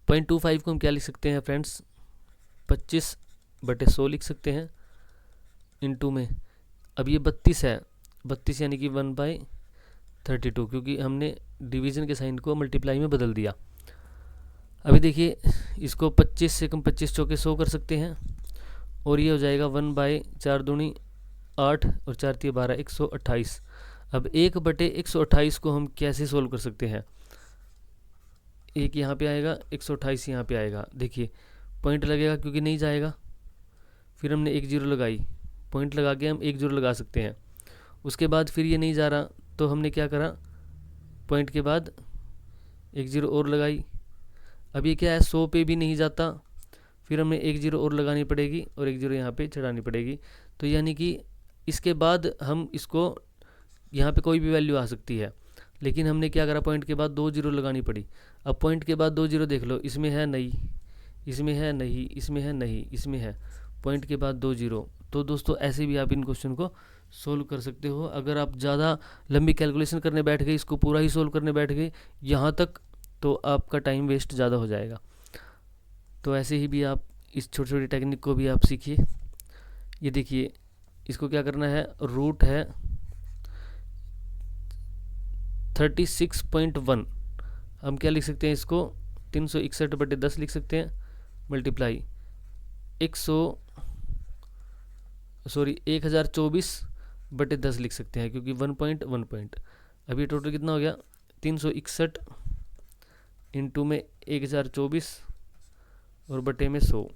0.25 को हम क्या लिख सकते हैं फ्रेंड्स, 25/100 लिख सकते हैं, इनटू में, अब ये 32 है, 32 यानी कि 1/32, क्योंकि हमने डिवीज़न के साइन को मल्टीप्लाई में बदल दिया। अभी देखिए इसको 25 से कम 25 चौके 100 कर सकते हैं और ये हो जाएगा 1/4 दूनी 8 और 4 तिये 12 128। अब 1/128 को हम कैसे सोल्व कर सकते हैं? एक यहाँ पे आएगा 128 यहाँ पे आएगा, देखिए पॉइंट लगेगा क्योंकि नहीं जाएगा, फिर हमने 1 0 लगाई, पॉइंट लगा के हम 1 0 लगा सकते हैं। उसके बाद फिर ये नहीं जा रहा तो हमने क्या करा, पॉइंट के बाद 1 0 और लगाई। अब ये क्या है 100 पे भी नहीं जाता, फिर हमें 1 0 और लगानी पड़ेगी और 1 0 यहाँ पे चढ़ानी पड़ेगी। तो यानी कि इसके बाद हम इसको यहाँ पे कोई भी वैल्यू आ सकती है, लेकिन हमने क्या करा पॉइंट के बाद 2 0 लगानी पड़ी। अब पॉइंट के बाद 2 0 देख लो, इसमें है नहीं, इसमें है नहीं, इसमें है नहीं, इसमें है, पॉइंट के बाद 2 0। तो दोस्तों ऐसे भी आप इन क्वेश्चन को सोल्व कर सकते हो। अगर आप ज़्यादा लंबी कैलकुलेशन करने बैठ गए, इसको पूरा ही सोल्व करने बैठ गए यहाँ तक, तो आपका टाइम वेस्ट ज़्यादा हो जाएगा। तो ऐसे ही भी आप इस छोटी छोटी टेक्निक को भी आप सीखिए। ये देखिए इसको क्या करना है, रूट है 36.1, हम क्या लिख सकते हैं इसको 361/10 लिख सकते हैं, मल्टीप्लाई 1024/10 लिख सकते हैं क्योंकि 1 पॉइंट। अब ये टोटल कितना हो गया 361 इंटू में 1024 और बटे में 100।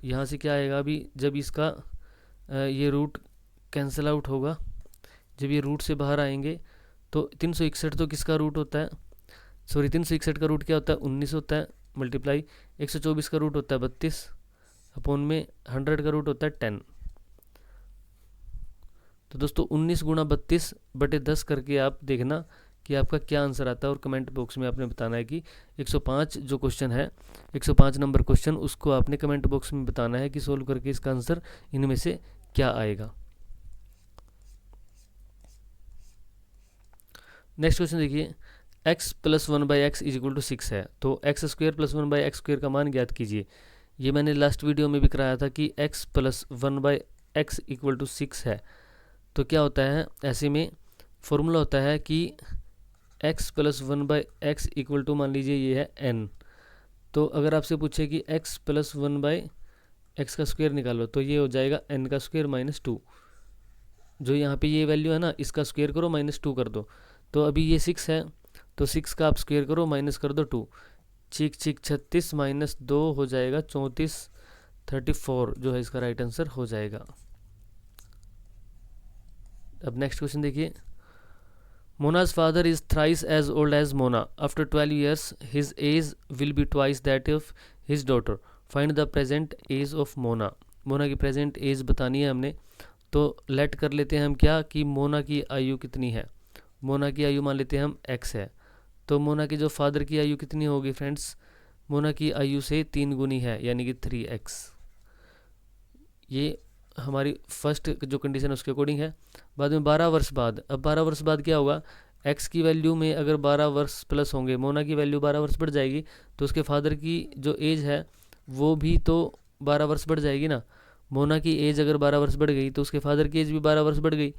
यहाँ से क्या आएगा, अभी जब इसका ये रूट कैंसिल आउट होगा, जब ये रूट से बाहर आएंगे तो 361 तो किसका रूट होता है, सॉरी 361 का रूट क्या होता है 19 होता है, मल्टीप्लाई 124 का रूट होता है 32 अपॉन में 100 का रूट होता है 10। तो दोस्तों 19 गुणा 32/10 करके आप देखना कि आपका क्या आंसर आता है और कमेंट बॉक्स में आपने बताना है कि 105 जो क्वेश्चन है 105 नंबर क्वेश्चन, उसको आपने कमेंट बॉक्स में बताना है कि सोल्व करके इसका आंसर इनमें से क्या आएगा। नेक्स्ट क्वेश्चन देखिए, x + 1/x = 6 है, तो x² + 1/x² का मान ज्ञात कीजिए। ये मैंने लास्ट वीडियो में भी कराया था कि x + 1/x = 6 है। तो क्या होता है, ऐसे में फॉर्मूला होता है कि x + 1/x = मान लीजिए ये है n। तो अगर आपसे पूछे कि x + 1/x का स्क्वायर निकालो तो ये हो जाएगा n का स्क्वायर -2। जो यहाँ पे ये वैल्यू है ना, इसका स्क्वायर करो -2 कर दो, तो अभी ये 6 है तो 6 का आप स्क्वायर करो माइनस कर दो 2, 36 - 2 हो जाएगा 34, 34 जो है इसका राइट आंसर हो जाएगा। अब नेक्स्ट क्वेश्चन देखिए, मोना's father is thrice as old as Mona. After 12 years, his age will be twice that of his daughter. Find the present age of Mona. Mona की प्रेजेंट एज बतानी है हमने, तो लेट कर लेते हैं हम क्या कि मोना की आयु कितनी है। मोना की आयु मान लेते हैं हम x है, तो मोना के जो फादर की आयु कितनी होगी फ्रेंड्स, मोना की आयु से 3 गुनी है यानी कि 3x। ये हमारी फर्स्ट जो कंडीशन है उसके अकॉर्डिंग है। बाद में 12 वर्ष बाद, अब 12 वर्ष बाद क्या होगा, x की वैल्यू में अगर 12 वर्ष प्लस होंगे, मोना की वैल्यू 12 वर्ष बढ़ जाएगी, तो उसके फादर की जो एज है वो भी तो 12 वर्ष बढ़ जाएगी ना। मोना की एज अगर 12 वर्ष बढ़ गई तो उसके फादर की एज भी 12 वर्ष बढ़ गई।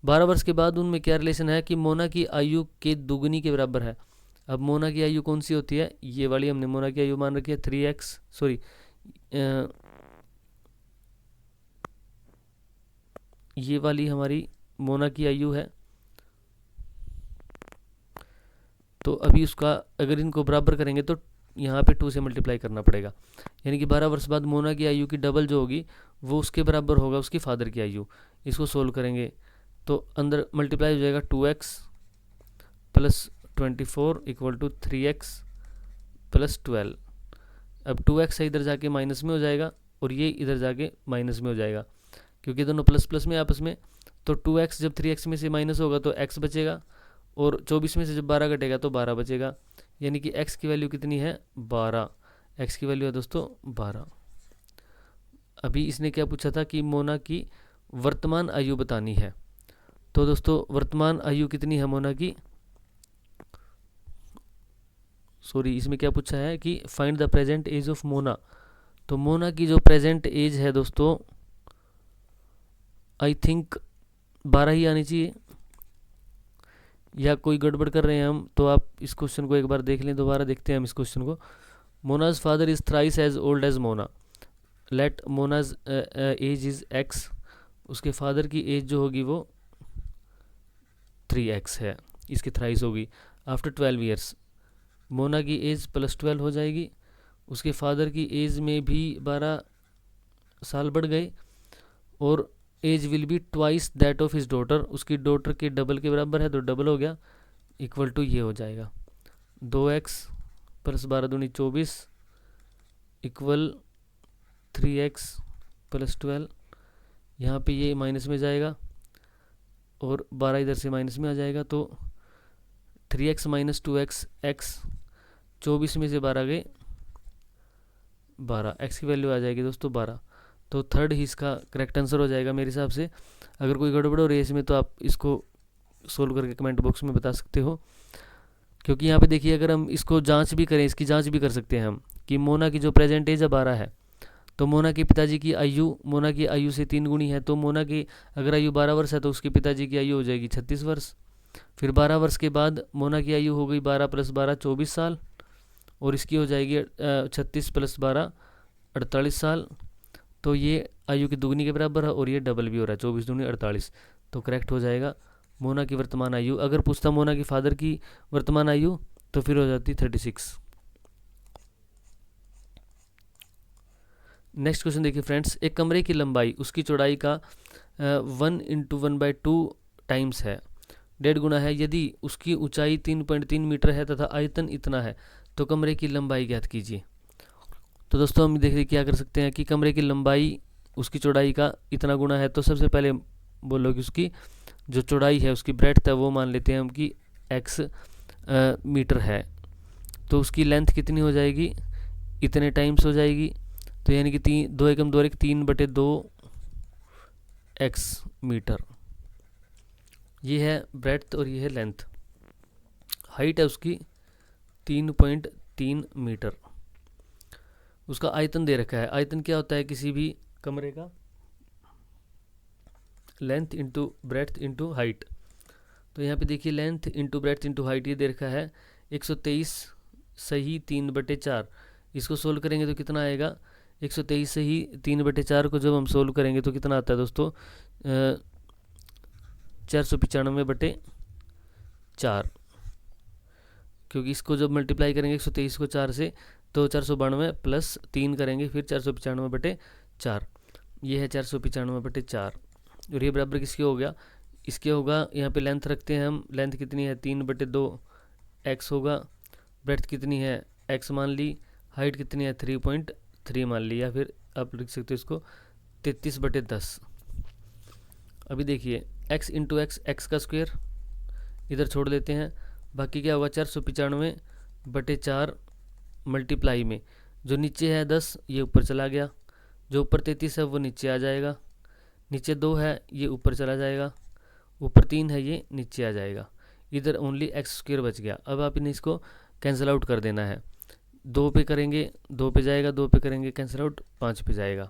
12 वर्ष के बाद उनमें क्या रिलेशन है कि मोना की आयु के दुगनी के बराबर है। अब मोना की आयु कौन सी होती है, ये वाली हमने मोना की आयु मान रखी है 3x, सॉरी ये वाली हमारी मोना की आयु है। तो अभी उसका अगर इनको बराबर करेंगे तो यहाँ पे 2 से मल्टीप्लाई करना पड़ेगा, यानी कि 12 वर्ष बाद मोना की आयु की डबल जो होगी वो उसके बराबर होगा उसकी फादर की आयु। इसको सोल्व करेंगे तो अंदर मल्टीप्लाई हो जाएगा 2x + 24 = 3x + 12। अब 2x इधर जाके माइनस में हो जाएगा और ये इधर जाके माइनस में हो जाएगा, क्योंकि दोनों प्लस प्लस में आपस में। तो 2x जब 3x में से माइनस होगा तो x बचेगा, और 24 में से जब 12 घटेगा तो 12 बचेगा, यानी कि x की वैल्यू कितनी है 12। x की वैल्यू है दोस्तों 12। अभी इसने क्या पूछा था कि मोना की वर्तमान आयु बतानी है। तो दोस्तों वर्तमान आयु कितनी है मोना की, सॉरी इसमें क्या पूछा है कि find the present age of Mona. तो मोना की जो प्रेजेंट एज है दोस्तों आई थिंक 12 ही आनी चाहिए, या कोई गड़बड़ कर रहे हैं हम, तो आप इस क्वेश्चन को एक बार देख लें। दोबारा देखते हैं हम इस क्वेश्चन को। Mona's father is thrice as old as Mona, let Mona's age is X. उसके फादर की एज जो होगी वो 3x है, इसकी थ्राइस होगी। आफ्टर 12 ईयर्स मोना की एज +12 हो जाएगी, उसके फादर की एज में भी 12 साल बढ़ गए, और age will be twice that of his daughter, उसकी डॉटर के डबल के बराबर है तो डबल हो गया, इक्वल टू ये हो जाएगा 2x + 12 दूनी 24 इक्वल 3x + 12। यहाँ पे ये माइनस में जाएगा और 12 इधर से माइनस में आ जाएगा, तो 3x - 2x x, 24 में से 12 गए 12, x की वैल्यू आ जाएगी दोस्तों 12। तो थर्ड ही इसका करेक्ट आंसर हो जाएगा मेरे हिसाब से। अगर कोई गड़बड़ हो रही है इसमें तो आप इसको सोल्व करके कमेंट बॉक्स में बता सकते हो, क्योंकि यहाँ पे देखिए अगर हम इसको जांच भी करें, इसकी जांच भी कर सकते हैं हम कि मोना की जो प्रेजेंट एज है 12 है, तो मोना के पिताजी की आयु मोना की आयु से 3 गुनी है, तो मोना की अगर आयु 12 वर्ष है तो उसके पिताजी की आयु हो जाएगी 36 वर्ष। फिर 12 वर्ष के बाद मोना की आयु हो गई 12 + 12 24 साल, और इसकी हो जाएगी 36 + 12 48 साल। तो ये आयु की दुगनी के बराबर है और ये डबल भी हो रहा है, 24 दूनी 48, तो करेक्ट हो जाएगा मोना की वर्तमान आयु। अगर पूछता मोना की फादर की वर्तमान आयु तो फिर हो जाती 36। नेक्स्ट क्वेश्चन देखिए फ्रेंड्स, एक कमरे की लंबाई उसकी चौड़ाई का 1 × 1/2 टाइम्स है, 1.5 गुना है। यदि उसकी ऊंचाई 3.3 मीटर है तथा आयतन इतना है तो कमरे की लंबाई ज्ञात कीजिए। तो दोस्तों हम देखिए क्या कर सकते हैं कि कमरे की लंबाई उसकी चौड़ाई का इतना गुना है, तो सबसे पहले बोलो कि उसकी जो चौड़ाई है उसकी ब्रेड्थ है वो मान लेते हैं हम कि x मीटर है, तो उसकी लेंथ कितनी हो जाएगी, इतने टाइम्स हो जाएगी। तो यानी कि 2 एकम 2 3/2 x मीटर, ये है ब्रेड्थ और ये है लेंथ। हाइट है उसकी 3.3 मीटर। उसका आयतन दे रखा है। आयतन क्या होता है किसी भी कमरे का, length into breadth into height. तो यहाँ पे देखिए length into breadth into height ये दे रखा है 123 सही 3/4। इसको सोल्व करेंगे तो कितना आएगा, 123 सही 3/4 को जब हम सोल्व करेंगे तो कितना आता है दोस्तों, 495/4, क्योंकि इसको जब मल्टीप्लाई करेंगे 123 को 4 से तो 492 + 3 करेंगे फिर 495/4, ये है 495/4। और ये बराबर किसके हो गया, इसके होगा, यहाँ पे लेंथ रखते हैं हम, लेंथ कितनी है 3/2 x होगा, ब्रेड्थ कितनी है x मान ली, हाइट कितनी है 3.3 मान ली, या फिर आप लिख सकते हो इसको 33/10। अभी देखिए x × x x का स्क्वायर इधर छोड़ देते हैं, बाकी क्या होगा 495/4 मल्टीप्लाई में जो नीचे है 10 ये ऊपर चला गया, जो ऊपर 33 है वो नीचे आ जाएगा, नीचे 2 है ये ऊपर चला जाएगा, ऊपर 3 है ये नीचे आ जाएगा, इधर ओनली x² बच गया। अब आप इन्हें इसको कैंसिल आउट कर देना है, 2 पे करेंगे 2 पे जाएगा, 2 पे करेंगे कैंसिल आउट 5 पे जाएगा।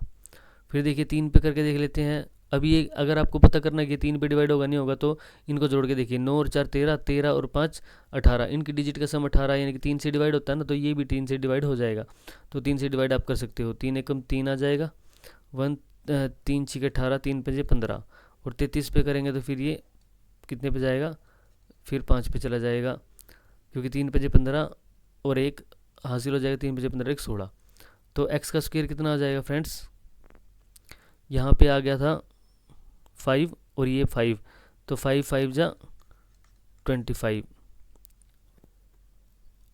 फिर देखिए 3 पे करके देख लेते हैं। अभी ये अगर आपको पता करना है कि 3 पे डिवाइड होगा नहीं होगा तो इनको जोड़ के देखिए, 9 और 4 13, 13 और 5 18, इनकी डिजिट का सम 18 यानी कि 3 से डिवाइड होता है ना, तो ये भी 3 से डिवाइड हो जाएगा। तो 3 से डिवाइड आप कर सकते हो, 3 एकम 3 आ जाएगा, 3 6 18, 3 5 15, और 33 पे करेंगे तो फिर ये कितने पे जाएगा, फिर 5 पे चला जाएगा, क्योंकि 3 5 15 और 1 हासिल हो जाएगा, 3 5 15 1 16। तो x का स्क्वायर कितना आ जाएगा फ्रेंड्स, यहाँ पे आ गया था 5 और ये 5, तो 5 5 जा 25।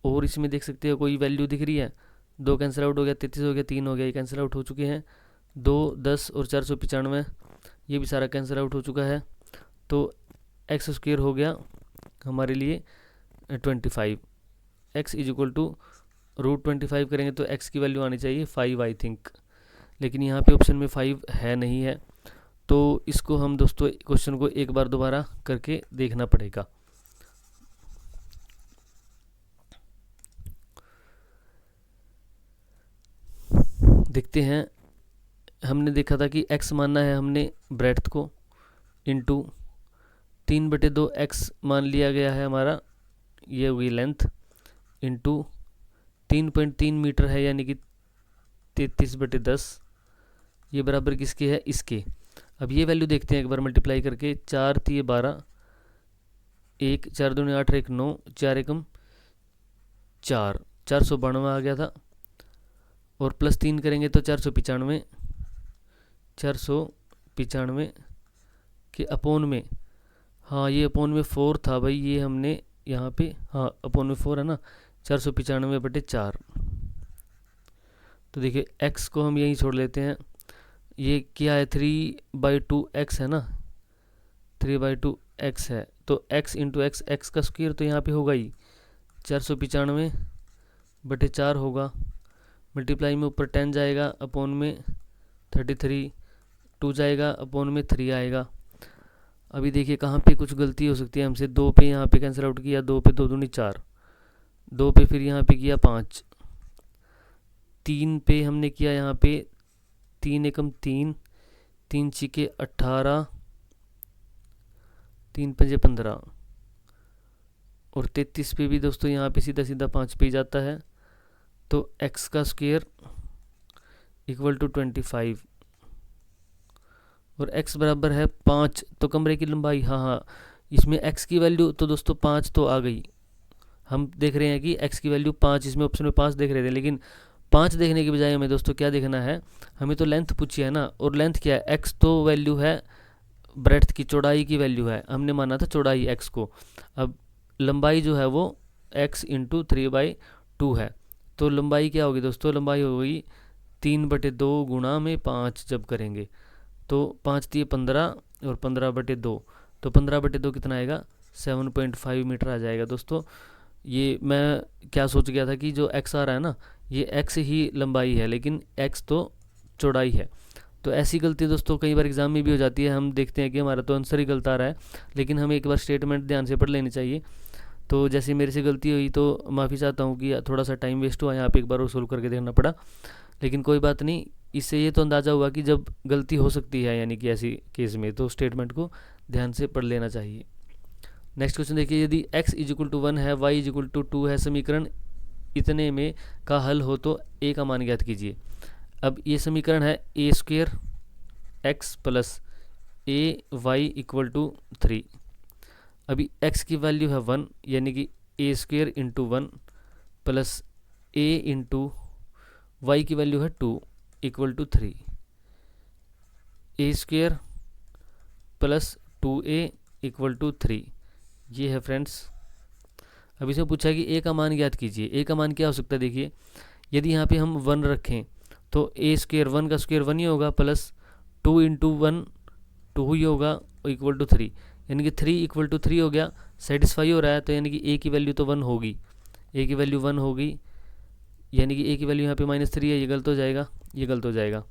और इसमें देख सकते हो कोई वैल्यू दिख रही है, 2 कैंसिल आउट हो गया, 33 हो गया, 3 हो गया, ये कैंसिल आउट हो चुके हैं, 2 10 और 495 ये भी सारा कैंसिल आउट हो चुका है। तो x स्क्वायर हो गया हमारे लिए 25। x = √25 करेंगे तो x की वैल्यू आनी चाहिए 5 आई थिंक, लेकिन यहाँ पे ऑप्शन में 5 है नहीं है, तो इसको हम दोस्तों क्वेश्चन को एक बार दोबारा करके देखना पड़ेगा। देखते हैं, हमने देखा था कि x मानना है हमने ब्रेड्थ को इंटू 3/2 एक्स मान लिया गया है हमारा, ये होगी लेंथ, इंटू 3.3 मीटर है यानी कि 33/10, ये बराबर किसके है, इसके। अब ये वैल्यू देखते हैं एक बार मल्टीप्लाई करके, 4 3 12, 1 4 दूनी 8 1 9, 4 एकम 4, 492 आ गया था, और प्लस 3 करेंगे तो 495, 495 के अपोन में, हाँ ये अपोन में 4 था भाई, ये हमने यहाँ पे, हाँ अपोन में 4 है ना, 495/4। तो देखिए x को हम यहीं छोड़ लेते हैं, ये क्या है 3/2 x है ना, 3/2 x है, तो x इंटू एक्स, एक्स का स्क्वायर तो यहाँ पे होगा ही 495/4 होगा, मल्टीप्लाई में ऊपर 10 जाएगा, अपोन में 33, 2 जाएगा, अपोन में 3 आएगा। अभी देखिए कहाँ पे कुछ गलती हो सकती है हमसे, 2 पे यहाँ पे कैंसिल आउट किया, 2 पे 2 दूनी 4, 2 पे फिर यहाँ पे किया 5, 3 पे हमने किया यहाँ पे 3 एकम 3, 3 छिके 18, 3 पंजे 15, और 33 पे भी दोस्तों यहाँ पे सीधा सीधा 5 पे ही जाता है, तो x का स्क्वायर इक्वल टू 25, और x बराबर है 5, तो कमरे की लंबाई, हाँ इसमें x की वैल्यू तो दोस्तों 5 तो आ गई, हम देख रहे हैं कि x की वैल्यू 5, इसमें ऑप्शन में 5 देख रहे थे, लेकिन 5 देखने की बजाय हमें दोस्तों क्या देखना है, हमें तो लेंथ पूछी है ना, और लेंथ क्या है, x तो वैल्यू है ब्रेड्थ की, चौड़ाई की वैल्यू है, हमने माना था चौड़ाई x को, अब लंबाई जो है वो x इंटू 3/2 है, तो लंबाई क्या होगी दोस्तों, लंबाई होगी 3/2 गुणा में 5 जब करेंगे, तो 5 3 15, और 15/2, तो 15/2 कितना आएगा, 7.5 मीटर आ जाएगा दोस्तों। ये मैं क्या सोच गया था कि जो x आ रहा है ना, ये x ही लंबाई है, लेकिन x तो चौड़ाई है। तो ऐसी गलती दोस्तों कई बार एग्जाम में भी हो जाती है, हम देखते हैं कि हमारा तो आंसर ही गलत आ रहा है, लेकिन हमें एक बार स्टेटमेंट ध्यान से पढ़ लेनी चाहिए। तो जैसे मेरे से गलती हुई तो माफ़ी चाहता हूँ कि थोड़ा सा टाइम वेस्ट हुआ, यहाँ पे एक बार और सोल्व करके देखना पड़ा, लेकिन कोई बात नहीं, इससे ये तो अंदाज़ा हुआ कि जब गलती हो सकती है यानी कि ऐसी केस में, तो स्टेटमेंट को ध्यान से पढ़ लेना चाहिए। नेक्स्ट क्वेश्चन देखिए, यदि x = 1 है, y = 2 है, समीकरण इतने में का हल हो तो a का मान ज्ञात कीजिए। अब ये समीकरण है a² x प्लस ay = 3। अभी x की वैल्यू है 1, यानी कि a² into 1 plus a into y की वैल्यू है 2 = 3, a² प्लस 2a = 3, ये है फ्रेंड्स। अब इसमें पूछा कि a का मान ज्ञात कीजिए। a का मान क्या हो सकता है, देखिए यदि यहाँ पे हम 1 रखें तो a² 1 का स्क्वायर 1 ही होगा, प्लस 2 इंटू 1 2 ही होगा, = 3, यानी कि 3 = 3 हो गया, सेटिस्फाई हो रहा है, तो यानी कि a की वैल्यू तो 1 होगी, a की वैल्यू 1 होगी, यानी कि a की वैल्यू यहाँ पे -3 है, ये गलत हो जाएगा, ये गलत हो जाएगा।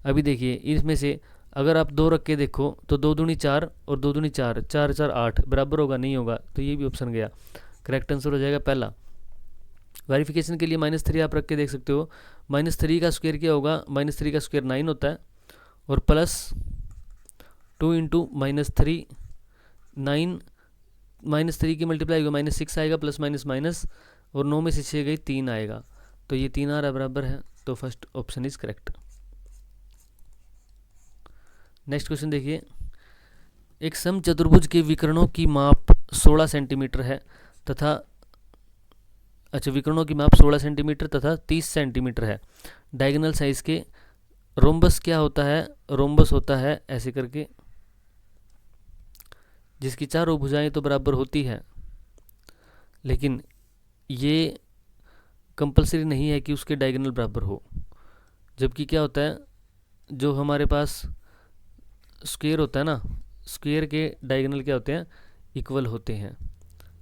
अभी देखिए इसमें से अगर आप 2 रख के देखो तो 2 दूनी 4 और 2 दूनी 4, 4 4 8 बराबर होगा, नहीं होगा, तो ये भी ऑप्शन गया, करेक्ट आंसर हो जाएगा पहला। वेरिफिकेशन के लिए -3 आप रख के देख सकते हो, -3 का स्क्वायर क्या होगा, -3 का स्क्वायर 9 होता है, और प्लस 2 इंटू -3, 9 -3 की मल्टीप्लाई होगा -6 आएगा, प्लस माइनस माइनस, और 9 में से 6 गई 3 आएगा, तो ये 3 आ रहा बराबर है, तो first option is correct. Next question देखिए, एक समचतुर्भुज के विकर्णों की माप 16 सेंटीमीटर है तथा विकर्णों की माप 16 सेंटीमीटर तथा 30 सेंटीमीटर है, डायगोनल साइज के रोम्बस क्या होता है, रोम्बस होता है ऐसे करके जिसकी चारों भुजाएं तो बराबर होती हैं, लेकिन ये कंपलसरी नहीं है कि उसके डायगोनल बराबर हो, जबकि क्या होता है, जो हमारे पास स्क्वायर होता है ना, स्क्वायर के डायगोनल क्या होते हैं, इक्वल होते हैं,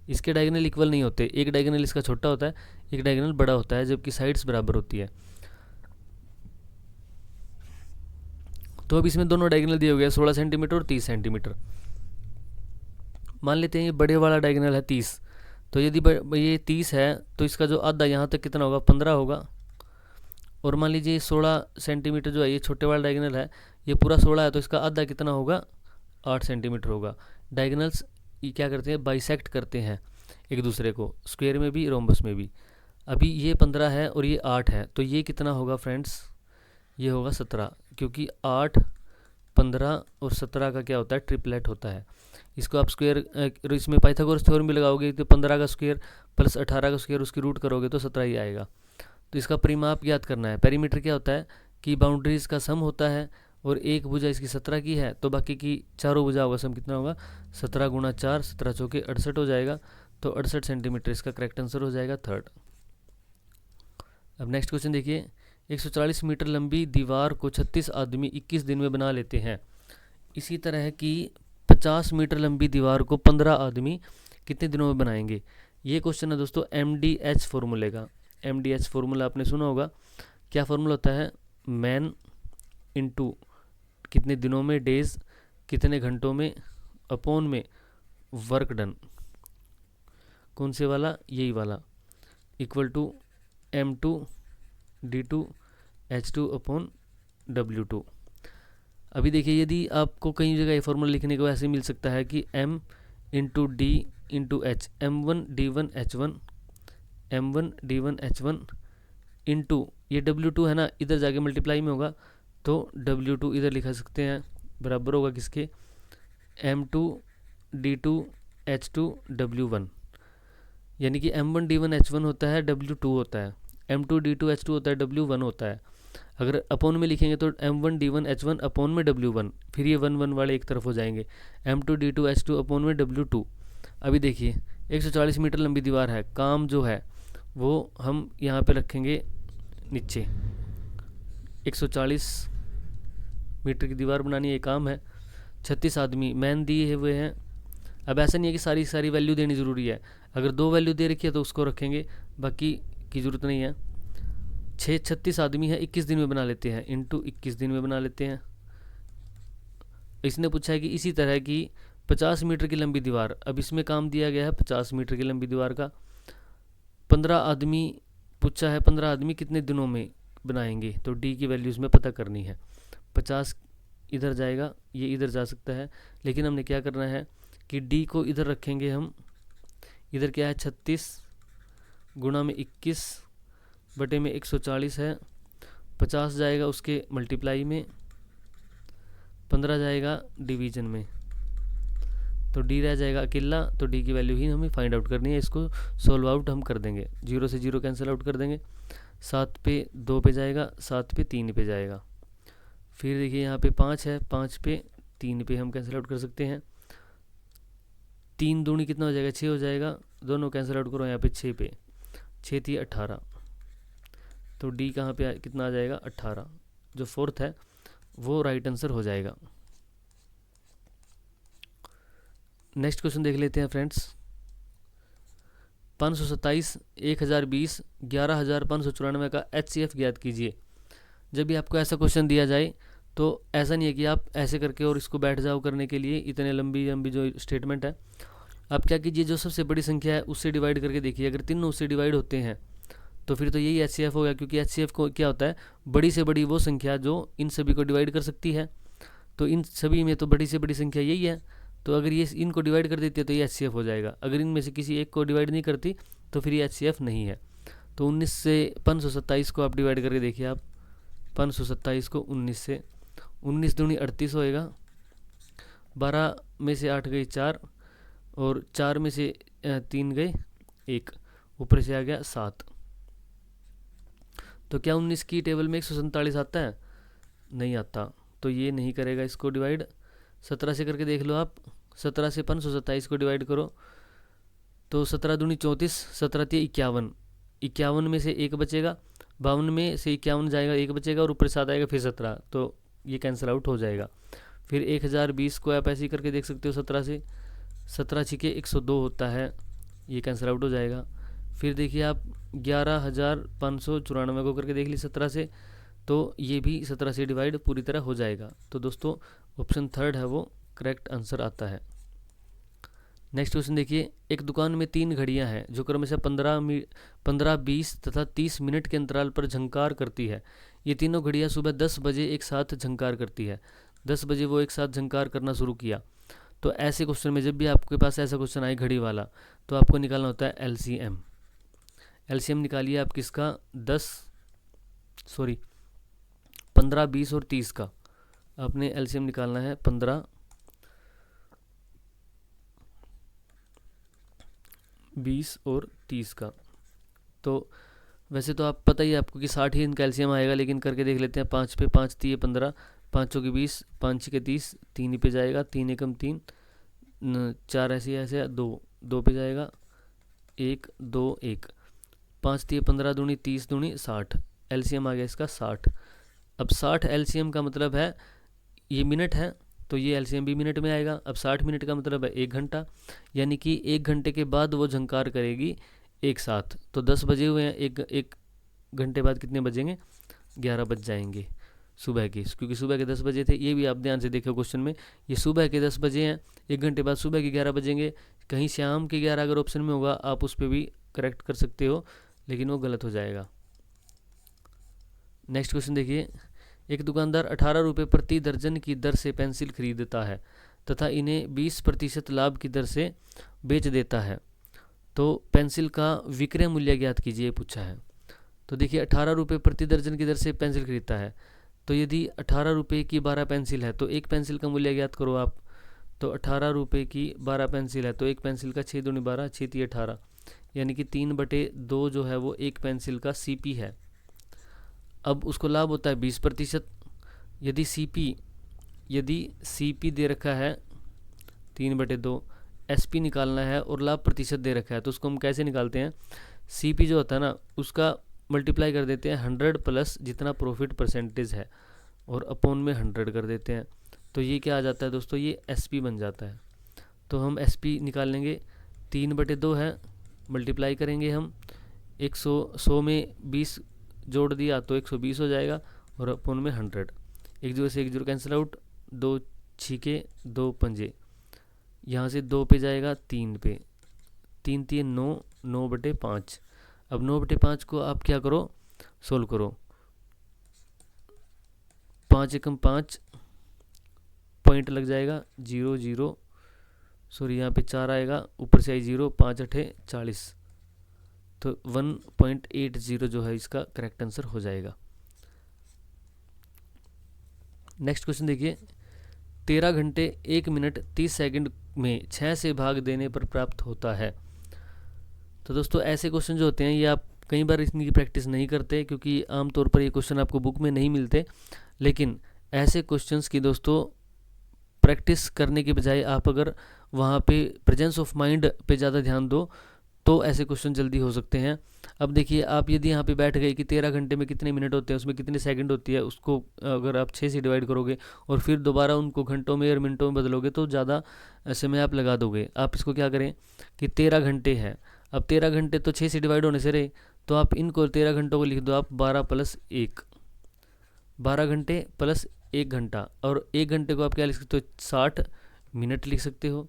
इसके डायगोनल इक्वल नहीं होते, एक डायगोनल इसका छोटा होता है, एक डायगोनल बड़ा होता है, जबकि साइड्स बराबर होती है। तो अब इसमें दोनों डायगोनल दिए हुए हैं 16 सेंटीमीटर और 30 सेंटीमीटर। मान लेते हैं ये बड़े वाला डायगोनल है 30, तो यदि ये 30 है तो इसका जो आधा यहाँ तक कितना होगा, 15 होगा, और मान लीजिए 16 सेंटीमीटर जो है ये छोटे वाला डायगोनल है, ये पूरा 16 है, तो इसका आधा कितना होगा, 8 सेंटीमीटर होगा। डायगोनल्स ये क्या करते हैं, बाइसेक्ट करते हैं एक दूसरे को, स्क्वायर में भी रोम्बस में भी। अभी ये 15 है और ये 8 है, तो ये कितना होगा फ्रेंड्स, ये होगा 17, क्योंकि 8, 15 और 17 का क्या होता है, ट्रिपलेट होता है। इसको आप स्क्वायर, इसमें पाइथागोरस थ्योरम भी लगाओगे तो 15 का स्क्वायर प्लस 18 का स्क्वायर उसकी रूट करोगे तो 17 ही आएगा। तो इसका परिमाप ज्ञात करना है। पेरीमीटर क्या होता है कि बाउंड्रीज का सम होता है, और एक भुजा इसकी 17 की है तो बाकी की चारों भुजा होगा, सम कितना होगा, 17 गुणा 4, 17 चौके 68 हो जाएगा। तो 68 सेंटीमीटर इसका करेक्ट आंसर हो जाएगा, थर्ड। अब नेक्स्ट क्वेश्चन देखिए, 140 मीटर लंबी दीवार को 36 आदमी 21 दिन में बना लेते हैं। इसी तरह की 50 मीटर लंबी दीवार को 15 आदमी कितने दिनों में बनाएंगे। ये क्वेश्चन है दोस्तों MDH फॉर्मूले का। MDH फॉर्मूला आपने सुना होगा। क्या फॉर्मूला होता है, मैन इंटू कितने दिनों में, डेज कितने घंटों में, अपॉन में वर्क डन, कौन से वाला, यही वाला, equal to M2 D2 H2 upon W2। अभी देखिए, यदि आपको कई जगह ये फॉर्मूला लिखने को ऐसे मिल सकता है कि M into D into H, M1 D1 H1, M1 D1 H1 into ये W2 है ना, इधर जाके मल्टीप्लाई में होगा तो W2 इधर लिखा सकते हैं, बराबर होगा किसके, M2 D2 H2 W1, यानी कि M1 D1 H1 होता है, W2 होता है, M2 D2 H2 होता है, W1 होता है। अगर अपॉन में लिखेंगे तो M1 D1 H1 अपॉन में W1, फिर ये 1 1 वाले एक तरफ हो जाएंगे, M2 D2 H2 अपॉन में W2। अभी देखिए 140 मीटर लंबी दीवार है, काम जो है वो हम यहाँ पे रखेंगे नीचे। 140 मीटर की दीवार बनानी है, काम है, 36 आदमी मैन दिए हुए हैं। अब ऐसा नहीं है कि सारी वैल्यू देनी ज़रूरी है, अगर 2 वैल्यू दे रखी है तो उसको रखेंगे, बाकी की ज़रूरत नहीं है। 36 आदमी है, 21 दिन में बना लेते हैं, इंटू 21 दिन में बना लेते हैं। इसने पूछा है कि इसी तरह की 50 मीटर की लंबी दीवार, अब इसमें काम दिया गया है 50 मीटर की लंबी दीवार का, 15 आदमी पूछा है, 15 आदमी कितने दिनों में बनाएंगे, तो डी की वैल्यूज़ में पता करनी है। 50 इधर जाएगा, ये इधर जा सकता है, लेकिन हमने क्या करना है कि डी को इधर रखेंगे हम, इधर क्या है 36 गुणा में 21 बटे में 140 है, 50 जाएगा उसके मल्टीप्लाई में, 15 जाएगा डिवीजन में, तो डी रह जाएगा अकेला। तो डी की वैल्यू ही हमें फाइंड आउट करनी है, इसको सोल्व आउट हम कर देंगे, 0 से 0 कैंसिल आउट कर देंगे, 7 पे 2 पे जाएगा, 7 पे 3 पे जाएगा, फिर देखिए यहाँ पे 5 है, 5 पे 3 पे हम कैंसिल आउट कर सकते हैं, 3 दूनी कितना हो जाएगा 6 हो जाएगा, दोनों कैंसिल आउट करो यहाँ पे 6 पे, 6 थी 18, तो डी कहाँ पे कितना आ जाएगा 18, जो फोर्थ है वो राइट आंसर हो जाएगा। नेक्स्ट क्वेश्चन देख लेते हैं फ्रेंड्स, 527 1020 11594 का HCF ज्ञात कीजिए। जब भी आपको ऐसा क्वेश्चन दिया जाए तो ऐसा नहीं है कि आप ऐसे करके और इसको बैठ जाओ करने के लिए, इतने लंबी जो स्टेटमेंट है, आप क्या कीजिए, जो सबसे बड़ी संख्या है उससे डिवाइड करके देखिए, अगर तीनों उससे डिवाइड होते हैं तो फिर तो यही HCF हो गया, क्योंकि HCF को क्या होता है, बड़ी से बड़ी वो संख्या जो इन सभी को डिवाइड कर सकती है, तो इन सभी में तो बड़ी से बड़ी संख्या यही है, तो अगर ये इनको डिवाइड कर देती है तो ये HCF हो जाएगा, अगर इनमें से किसी एक को डिवाइड नहीं करती तो फिर ये HCF नहीं है। तो 19 से 527 को आप डिवाइड करके देखिए, आप 527 को 19 से, 19 दूनी 38 होएगा, 12 में से 8 गई 4, और 4 में से 3 गए 1, ऊपर से आ गया 7। तो क्या 19 की टेबल में 147 आता है, नहीं आता, तो ये नहीं करेगा इसको डिवाइड। 17 से करके देख लो आप, 17 से 527 को डिवाइड करो तो 17 दूनी 34, 17 थी 51, 51 में से 1 बचेगा, 52 में से 51 जाएगा 1 बचेगा, और ऊपर 7 आएगा फिर 17, तो ये कैंसिल आउट हो जाएगा। फिर 1020 को आप ऐसे ही करके देख सकते हो, 17 से, 17 छिके 102 होता है, ये कैंसिल आउट हो जाएगा। फिर देखिए आप 11594 को करके देख ली 17 से, तो ये भी 17 से डिवाइड पूरी तरह हो जाएगा। तो दोस्तों ऑप्शन थर्ड है वो करेक्ट आंसर आता है। नेक्स्ट क्वेश्चन देखिए, एक दुकान में 3 घड़ियां हैं जो क्रमशः 15, 20 तथा 30 मिनट के अंतराल पर झंकार करती है। ये तीनों घड़ियां सुबह 10 बजे एक साथ झंकार करती है। 10 बजे वो एक साथ झंकार करना शुरू किया, तो ऐसे क्वेश्चन में जब भी आपके पास ऐसा क्वेश्चन आए घड़ी वाला, तो आपको निकालना होता है एलसीएम। एलसीएम निकालिए आप किसका, 15, 20 और 30 का। आपने एलसीएम निकालना है 15, 20 और 30 का। तो वैसे तो आप पता ही है आपको कि 60 ही इनका एलसीएम आएगा, लेकिन करके देख लेते हैं। 5 पे 5 3 15, 5 चौके 20, 5 छके 30, 3 ही पे जाएगा, 3 एकम 3, 4 ऐसे ऐसे 2 पे जाएगा, 1 2 1, 5 3 15 दूनी 30 दूनी 60, एलसीएम आ गया इसका 60। अब 60 एलसीएम का मतलब है ये मिनट है, तो ये एलसीएम भी मिनट में आएगा। अब 60 मिनट का मतलब है 1 घंटा, यानी कि 1 घंटे के बाद वो झंकार करेगी एक साथ। तो 10 बजे हुए हैं, एक घंटे बाद कितने बजेंगे, 11 बज जाएंगे सुबह के, क्योंकि सुबह के 10 बजे थे। ये भी आप ध्यान से देखो क्वेश्चन में, ये सुबह के 10 बजे हैं, 1 घंटे बाद सुबह के 11 बजेंगे। कहीं शाम के 11 अगर ऑप्शन में होगा आप उस पर भी करेक्ट कर सकते हो, लेकिन वो गलत हो जाएगा। नेक्स्ट क्वेश्चन देखिए, एक दुकानदार 18 रुपये प्रति दर्जन की दर से पेंसिल खरीदता है तथा इन्हें 20% लाभ की दर से बेच देता है, तो पेंसिल का विक्रय मूल्य ज्ञात कीजिए पूछा है। तो देखिए 18 रुपये प्रति दर्जन की दर से पेंसिल खरीदता है, तो यदि 18 रुपये की 12 पेंसिल है तो एक पेंसिल का मूल्य ज्ञात करो आप। तो 18 रुपये की 12 पेंसिल है, तो एक पेंसिल का 6 दूनी 12, 6 3 18, यानी कि 3/2 जो है वो एक पेंसिल का सीपी है। अब उसको लाभ होता है 20%। यदि सीपी दे रखा है 3/2, एसपी निकालना है और लाभ प्रतिशत दे रखा है, तो उसको हम कैसे निकालते हैं, सीपी जो होता है ना उसका मल्टीप्लाई कर देते हैं 100 प्लस जितना प्रॉफिट परसेंटेज है और अपॉन में 100 कर देते हैं। तो ये क्या आ जाता है दोस्तों, ये एसपी बन जाता है। तो हम एसपी निकाल लेंगे, 3/2 है, मल्टीप्लाई करेंगे हम 100 में 20 जोड़ दिया तो 120 हो जाएगा और अपॉन में 100। 1 0 से 1 0 कैंसिल आउट, 2 छीके 2 पंजे, यहाँ से 2 पे जाएगा 3 पे, 3 3 9, 9/5। अब 9/5 को आप क्या करो, सोल्व करो, 5 एकम 5 पॉइंट लग जाएगा 0 0, सॉरी यहाँ पे 4 आएगा, ऊपर से आई 0, 5 8 40, तो 1.80 जो है इसका करेक्ट आंसर हो जाएगा। नेक्स्ट क्वेश्चन देखिए, 13 घंटे 1 मिनट 30 सेकंड में 6 से भाग देने पर प्राप्त होता है। तो दोस्तों ऐसे क्वेश्चन जो होते हैं ये आप कई बार इतनी प्रैक्टिस नहीं करते, क्योंकि आमतौर पर ये क्वेश्चन आपको बुक में नहीं मिलते। लेकिन ऐसे क्वेश्चंस की दोस्तों प्रैक्टिस करने के बजाय आप अगर वहाँ पे प्रेजेंस ऑफ माइंड पे ज़्यादा ध्यान दो तो ऐसे क्वेश्चन जल्दी हो सकते हैं। अब देखिए आप यदि यहाँ पे बैठ गए कि 13 घंटे में कितने मिनट होते हैं, उसमें कितने सेकंड होती है, उसको अगर आप 6 से डिवाइड करोगे और फिर दोबारा उनको घंटों में और मिनटों में बदलोगे तो ज़्यादा समय आप लगा दोगे। आप इसको क्या करें कि 13 घंटे हैं, अब 13 घंटे तो 6 से डिवाइड होने से रहे, तो आप इनको 13 घंटों को लिख दो आप 12 + 1, 12 घंटे प्लस 1 घंटा, और 1 घंटे को आप क्या लिख सकते हो, 60 मिनट लिख सकते हो।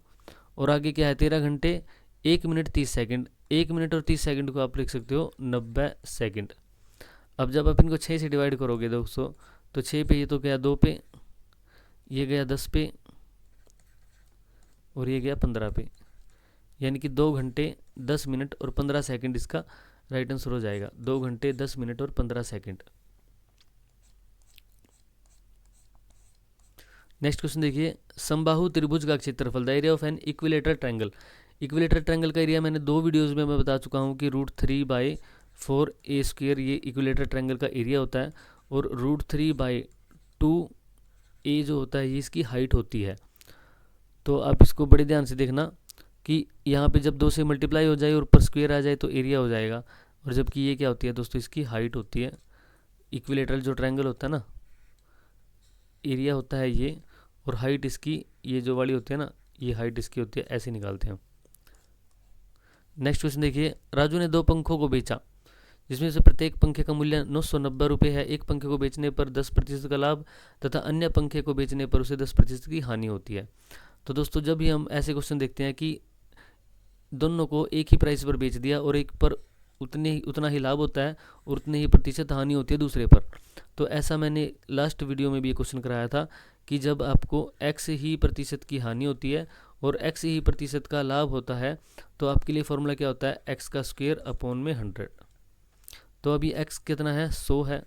और आगे क्या है, 13 घंटे 1 मिनट 30 सेकंड, 1 मिनट और 30 सेकंड को आप लिख सकते हो 90 सेकंड। अब जब आप इनको 6 से डिवाइड करोगे दोस्तों, तो 6 पे ये तो गया 2 पे, ये गया 10 पे और ये गया 15 पे, यानी कि 2 घंटे 10 मिनट और 15 सेकंड इसका राइट आंसर हो जाएगा। 2 घंटे 10 मिनट और 15 सेकंड। नेक्स्ट क्वेश्चन देखिए, समबाहु त्रिभुज का क्षेत्रफल, the area of an equilateral triangle. Equilateral triangle का एरिया मैंने 2 वीडियोज़ में मैं बता चुका हूँ कि √3/4a² ये इक्विलेटरल ट्रायंगल का एरिया होता है, और √3/2a जो होता है ये इसकी हाइट होती है। तो आप इसको बड़े ध्यान से देखना कि यहाँ पे जब 2 से मल्टीप्लाई हो जाए और ऊपर स्क्वायर आ जाए तो एरिया हो जाएगा, और जबकि ये क्या होती है दोस्तों, इसकी हाइट होती है। इक्विलेटरल जो ट्रायंगल होता है ना, एरिया होता है ये, और हाइट इसकी ये जो वाली होती है ना, ये हाइट इसकी होती है, ऐसे निकालते हैं। नेक्स्ट क्वेश्चन देखिए, राजू ने 2 पंखों को बेचा जिसमें से प्रत्येक पंखे का मूल्य 990 रुपये है। एक पंखे को बेचने पर 10% का लाभ तथा अन्य पंखे को बेचने पर उसे 10% की हानि होती है। तो दोस्तों जब भी हम ऐसे क्वेश्चन देखते हैं कि दोनों को एक ही प्राइस पर बेच दिया और एक पर उतना ही लाभ होता है और उतने ही प्रतिशत हानि होती है दूसरे पर, तो ऐसा मैंने लास्ट वीडियो में भी ये क्वेश्चन कराया था कि जब आपको x ही प्रतिशत की हानि होती है और x ही प्रतिशत का लाभ होता है तो आपके लिए फॉर्मूला क्या होता है, x का स्क्वायर अपॉन में 100। तो अभी x कितना है, 100 है,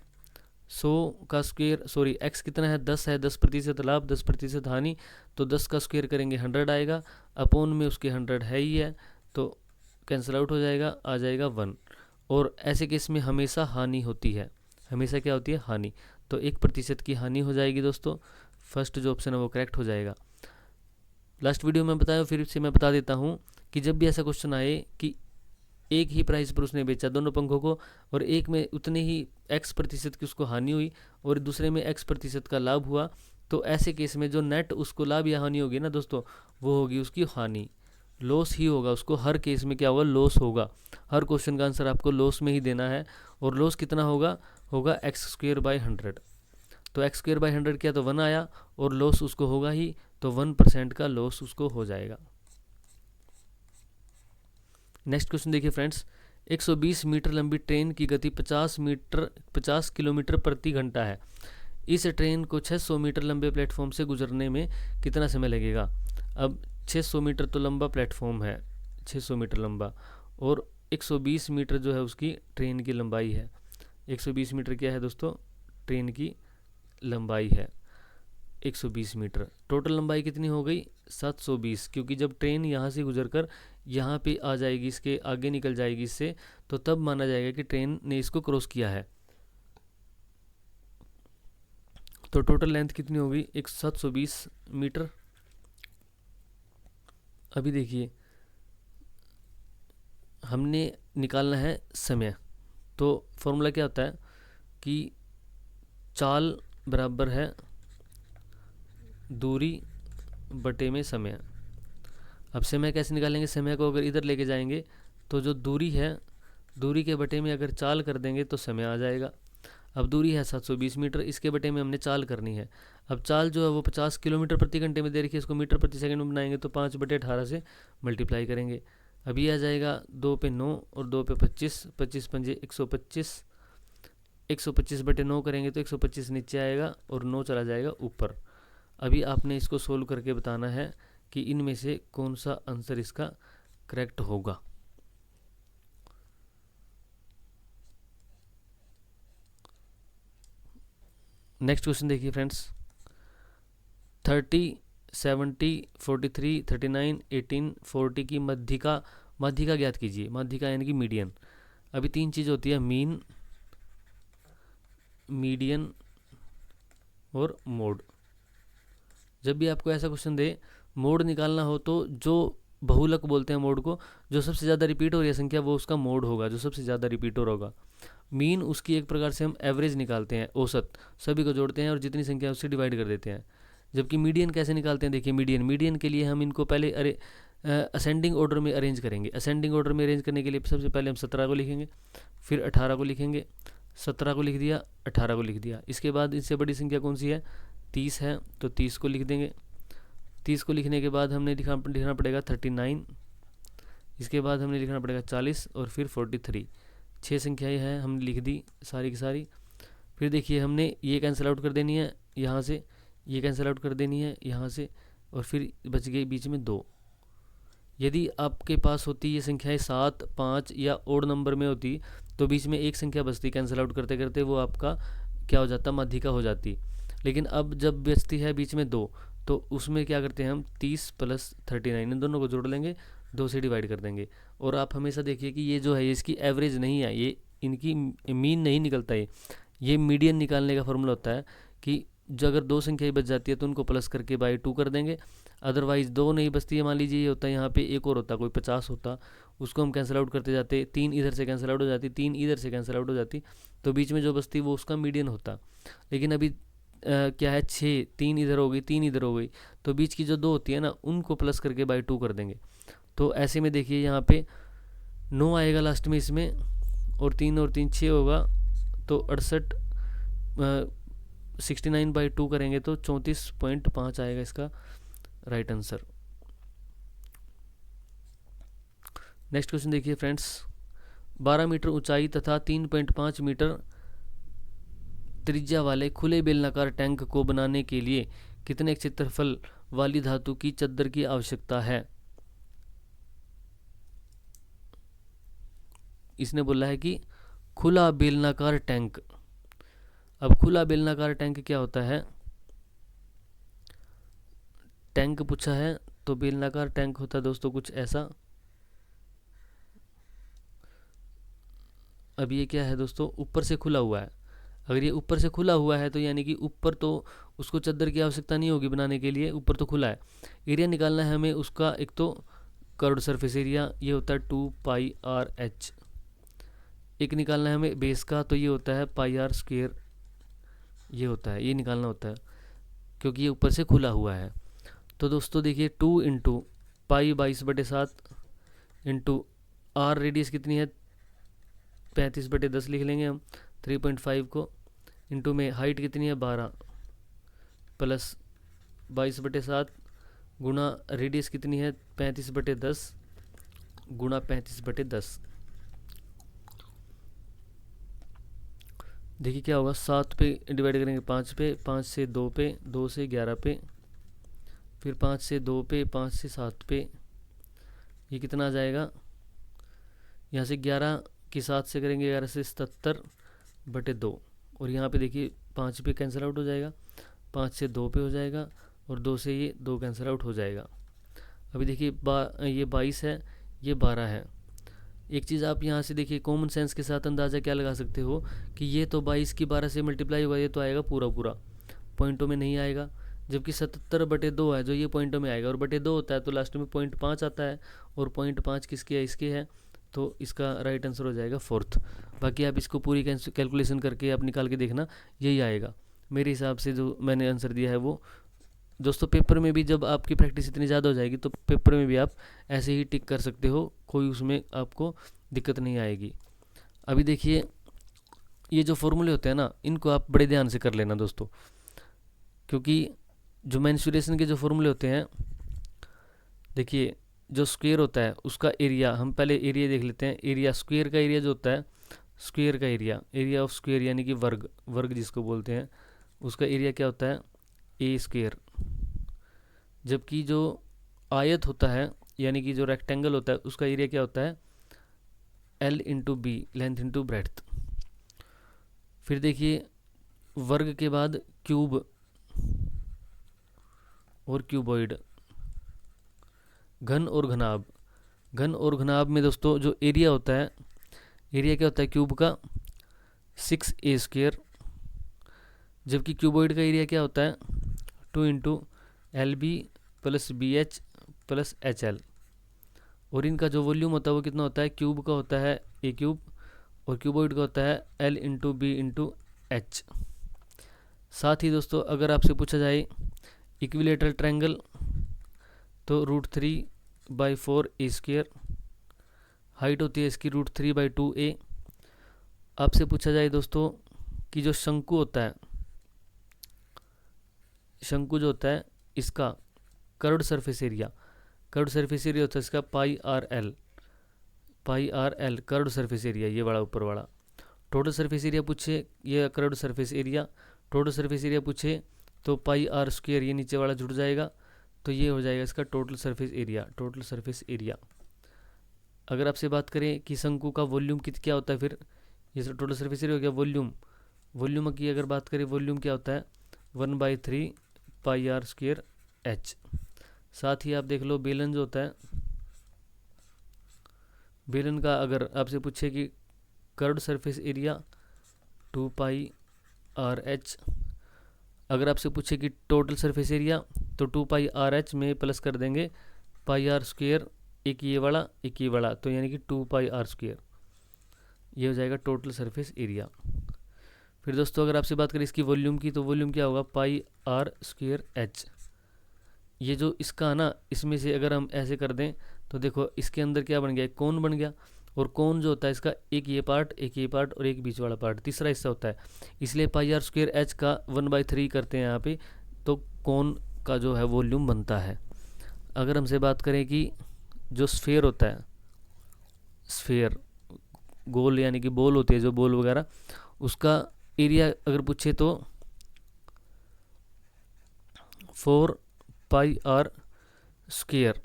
100 का स्क्वायर सॉरी x कितना है, 10 है, 10% लाभ 10% हानि, तो 10 का स्क्वायर करेंगे 100 आएगा, अपॉन में उसके 100 है ही है तो कैंसिल आउट हो जाएगा, आ जाएगा 1। और ऐसे केस में हमेशा हानि होती है, हमेशा क्या होती है, हानि। तो 1% की हानि हो जाएगी दोस्तों, फर्स्ट जो ऑप्शन है वो करेक्ट हो जाएगा। लास्ट वीडियो में बताया, फिर से मैं बता देता हूँ कि जब भी ऐसा क्वेश्चन आए कि एक ही प्राइस पर उसने बेचा दोनों पंखों को और एक में उतने ही x% की उसको हानि हुई और दूसरे में x% का लाभ हुआ, तो ऐसे केस में जो नेट उसको लाभ या हानि होगी ना दोस्तों, वो होगी उसकी हानि, लॉस ही होगा उसको। हर केस में क्या होगा, लॉस होगा। हर क्वेश्चन का आंसर आपको लॉस में ही देना है। और लॉस कितना होगा, होगा x²/100। तो x²/100 क्या, तो 1 आया और लॉस उसको होगा ही, तो 1% का लॉस उसको हो जाएगा। नेक्स्ट क्वेश्चन देखिए फ्रेंड्स, 120 मीटर लंबी ट्रेन की गति 50 किलोमीटर प्रति घंटा है। इस ट्रेन को 600 मीटर लंबे प्लेटफॉर्म से गुजरने में कितना समय लगेगा। अब 600 मीटर तो लंबा प्लेटफॉर्म है, 600 मीटर लंबा, और 120 मीटर जो है उसकी ट्रेन की लंबाई है। 120 मीटर क्या है दोस्तों, ट्रेन की लंबाई है 120 मीटर। टोटल लंबाई कितनी हो गई, 720, क्योंकि जब ट्रेन यहाँ से गुजरकर यहाँ पे आ जाएगी, इसके आगे निकल जाएगी इससे, तो तब माना जाएगा कि ट्रेन ने इसको क्रॉस किया है। तो टोटल लेंथ कितनी होगी, 720 मीटर। अभी देखिए हमने निकालना है समय। तो फॉर्मूला क्या होता है कि चाल बराबर है दूरी बटे में समय। अब समय कैसे निकालेंगे, समय को अगर इधर लेके जाएंगे तो जो दूरी है, दूरी के बटे में अगर चाल कर देंगे तो समय आ जाएगा। अब दूरी है 720 मीटर, इसके बटे में हमने चाल करनी है। अब चाल जो है वो 50 किलोमीटर प्रति घंटे में दे रखी है, इसको मीटर प्रति सेकंड में बनाएंगे तो 5/18 से मल्टीप्लाई करेंगे। अभी आ जाएगा 2 पे 9 और 2 पे 25, 25 पंजे 125, 125/9 करेंगे तो 125 नीचे आएगा और 9 चला जाएगा ऊपर। अभी आपने इसको सोल्व करके बताना है कि इनमें से कौन सा आंसर इसका करेक्ट होगा। नेक्स्ट क्वेश्चन देखिए फ्रेंड्स, 30, 70, 43, 39, 18, 40 की माध्यिका ज्ञात कीजिए। माध्यिका यानी कि मीडियन। अभी 3 चीज़ होती है, मीन, मीडियन और मोड। जब भी आपको ऐसा क्वेश्चन दे, मोड निकालना हो तो जो बहुलक बोलते हैं मोड को, जो सबसे ज़्यादा रिपीट हो रही है संख्या वो उसका मोड होगा, जो सबसे ज़्यादा रिपीट हो रहा होगा। मीन उसकी एक प्रकार से हम एवरेज निकालते हैं, औसत, सभी को जोड़ते हैं और जितनी संख्या उससे डिवाइड कर देते हैं। जबकि मीडियन कैसे निकालते हैं, देखिए मीडियन के लिए हम इनको पहले असेंडिंग ऑर्डर में अरेंज करेंगे। असेंडिंग ऑर्डर में अरेंज करने के लिए सबसे पहले हम 17 को लिखेंगे, फिर 18 को लिखेंगे, 17 को लिख दिया, 18 को लिख दिया। इसके बाद इससे बड़ी संख्या कौन सी है, 30 है, तो 30 को लिख देंगे। 30 को लिखने के बाद हमने लिखना पड़ेगा 39, इसके बाद हमने लिखना पड़ेगा 40 और फिर 43। 6 संख्याएँ हैं, हमने लिख दी सारी की सारी। फिर देखिए हमने ये कैंसिल आउट कर देनी है यहाँ से, ये कैंसिल आउट कर देनी है यहाँ से, और फिर बच गई बीच में 2। यदि आपके पास होती ये संख्याएँ 7, 5 या ओड नंबर में होती तो बीच में एक संख्या बचती, कैंसिल आउट करते करते वो आपका क्या हो जाता, माध्यिका हो जाती। लेकिन अब जब बचती है बीच में 2, तो उसमें क्या करते हैं हम 30 + 39 इन दोनों को जोड़ लेंगे, 2 से डिवाइड कर देंगे। और आप हमेशा देखिए कि ये जो है इसकी एवरेज नहीं है, ये इनकी मीन नहीं निकलता। ये मीडियन निकालने का फॉर्मूला होता है कि जो अगर 2 संख्याएँ बच जाती है तो उनको प्लस करके बाई 2 कर देंगे। अदरवाइज़ 2 नहीं बचती है, मान लीजिए ये होता है यहाँ पे एक और होता, कोई 50 होता, उसको हम कैंसिल आउट करते जाते, 3 इधर से कैंसिल आउट हो जाती, 3 इधर से कैंसिल आउट हो जाती, तो बीच में जो बचती वो उसका मीडियन होता। लेकिन अभी क्या है 6, 3 इधर हो गई, 3 इधर हो गई, तो बीच की जो 2 होती है ना उनको प्लस करके बाई 2 कर देंगे। तो ऐसे में देखिए यहाँ पे 9 आएगा लास्ट में इसमें, और 3 और 3 6 होगा, तो 68, 69/2 करेंगे तो 34.5 आएगा इसका राइट आंसर। नेक्स्ट क्वेश्चन देखिए फ्रेंड्स, 12 मीटर ऊंचाई तथा 3.5 मीटर त्रिज्या वाले खुले बेलनाकार टैंक को बनाने के लिए कितने क्षेत्रफल वाली धातु की चद्दर की आवश्यकता है। इसने बोला है कि खुला बेलनाकार टैंक। अब खुला बेलनाकार टैंक क्या होता है, टैंक पूछा है तो बेलनाकार टैंक होता है दोस्तों कुछ ऐसा। अब ये क्या है दोस्तों, ऊपर से खुला हुआ है। अगर ये ऊपर से खुला हुआ है तो यानी कि ऊपर तो उसको चद्दर की आवश्यकता नहीं होगी बनाने के लिए, ऊपर तो खुला है। एरिया निकालना है हमें उसका, एक तो कर्व्ड सरफेस एरिया ये होता है 2πr/h। एक निकालना है हमें बेस का, तो ये होता है πr², ये होता है, ये निकालना होता है क्योंकि ये ऊपर से खुला हुआ है। तो दोस्तों देखिए 2 into pi 22/7 into r radius कितनी है 35/10 लिख लेंगे हम 3.5 को, इंटू में हाइट कितनी है 12 प्लस 22/7 गुणा रेडियस कितनी है 35/10 गुणा 35/10। देखिए क्या होगा, 7 पे डिवाइड करेंगे 5 पे, 5 से 2 पे, 2 से 11 पे, फिर 5 से 2 पे, 5 से 7 पे, ये कितना आ जाएगा, यहाँ से 11 की 7 से करेंगे 11 से 77/2, और यहाँ पे देखिए 5 पे कैंसिल आउट हो जाएगा, 5 से 2 पे हो जाएगा, और 2 से ये 2 कैंसिल आउट हो जाएगा। अभी देखिए ये 22 है, ये 12 है। एक चीज़ आप यहाँ से देखिए कॉमन सेंस के साथ अंदाज़ा क्या लगा सकते हो कि ये तो 22 की 12 से मल्टीप्लाई हुआ, ये तो आएगा पूरा पूरा, पॉइंटों में नहीं आएगा। जबकि 77/2 है जो ये पॉइंटों में आएगा, और बटे 2 होता है तो लास्ट में 0.5 आता है, और 0.5 किसके है, इसके है, तो इसका राइट आंसर हो जाएगा 4th। बाकी आप इसको पूरी कैलकुलेशन करके आप निकाल के देखना, यही आएगा मेरे हिसाब से जो मैंने आंसर दिया है वो। दोस्तों पेपर में भी जब आपकी प्रैक्टिस इतनी ज़्यादा हो जाएगी तो पेपर में भी आप ऐसे ही टिक कर सकते हो, कोई उसमें आपको दिक्कत नहीं आएगी। अभी देखिए ये जो फॉर्मूले होते हैं ना, इनको आप बड़े ध्यान से कर लेना दोस्तों, क्योंकि जो मेंसुरेशन के जो फॉर्मूले होते हैं, देखिए जो स्क्वायर होता है उसका एरिया, हम पहले एरिया देख लेते हैं। एरिया स्क्वायर का एरिया जो होता है, स्क्वायर का एरिया, एरिया ऑफ स्क्वायर यानी कि वर्ग, वर्ग जिसको बोलते हैं, उसका एरिया क्या होता है a²। जबकि जो आयत होता है यानी कि जो रेक्टेंगल होता है उसका एरिया क्या होता है L into B, length into breadth. फिर देखिए वर्ग के बाद क्यूब और क्यूबॉइड, घन और घनाभ। घन और घनाभ में दोस्तों जो एरिया होता है, एरिया क्या होता है क्यूब का 6a², जबकि क्यूबॉइड का एरिया क्या होता है 2 into LB plus BH plus HL, और इनका जो वॉल्यूम होता है वो कितना होता है, क्यूब का होता है a³ और क्यूबॉइड का होता है L into B into H. साथ ही दोस्तों अगर आपसे पूछा जाए इक्विलेटरल ट्रायंगल तो √3/4 a², हाइट होती है इसकी √3/2a। आपसे पूछा जाए दोस्तों कि जो शंकु होता है, शंकु जो होता है इसका curved surface area, curved surface area होता है इसका πRL, πRL curved surface area, ये वाला ऊपर वाला। टोटल सरफेस एरिया पूछे, ये curved surface area, total surface area पूछे तो πr², ये नीचे वाला जुड़ जाएगा, तो ये हो जाएगा इसका total surface area, total surface area. अगर आपसे बात करें कि शंकु का वॉल्यूम क्या होता है, फिर ये टोटल सरफेस एरिया हो गया, वॉल्यूम, वॉल्यूम की अगर बात करें वॉल्यूम क्या होता है 1/3 πr² h। साथ ही आप देख लो बेलन जो होता है, बेलन का अगर आपसे पूछे कि कर्व्ड सरफेस एरिया 2πrh, अगर आपसे पूछे कि टोटल सरफेस एरिया तो 2πrh में प्लस कर देंगे πr², एक ये वाला एक ये वाला, तो यानी कि 2πr², ये हो जाएगा टोटल सरफेस एरिया। फिर दोस्तों अगर आपसे बात करें इसकी वॉल्यूम की तो वॉल्यूम क्या होगा πr²h। ये जो इसका ना, इसमें से अगर हम ऐसे कर दें तो देखो इसके अंदर क्या बन गया, कौन बन गया, और कौन जो होता है इसका एक ये पार्ट, एक ये पार्ट और एक बीच वाला पार्ट, तीसरा हिस्सा होता है, इसलिए πr²h का 1/3 करते हैं यहाँ पे, तो कौन का जो है वॉल्यूम बनता है। अगर हमसे बात करें कि जो स्फेयर होता है, स्फेयर गोल यानी कि बॉल होती है जो बॉल वगैरह, उसका एरिया अगर पूछे तो 4 पाई आर स्क्वायर।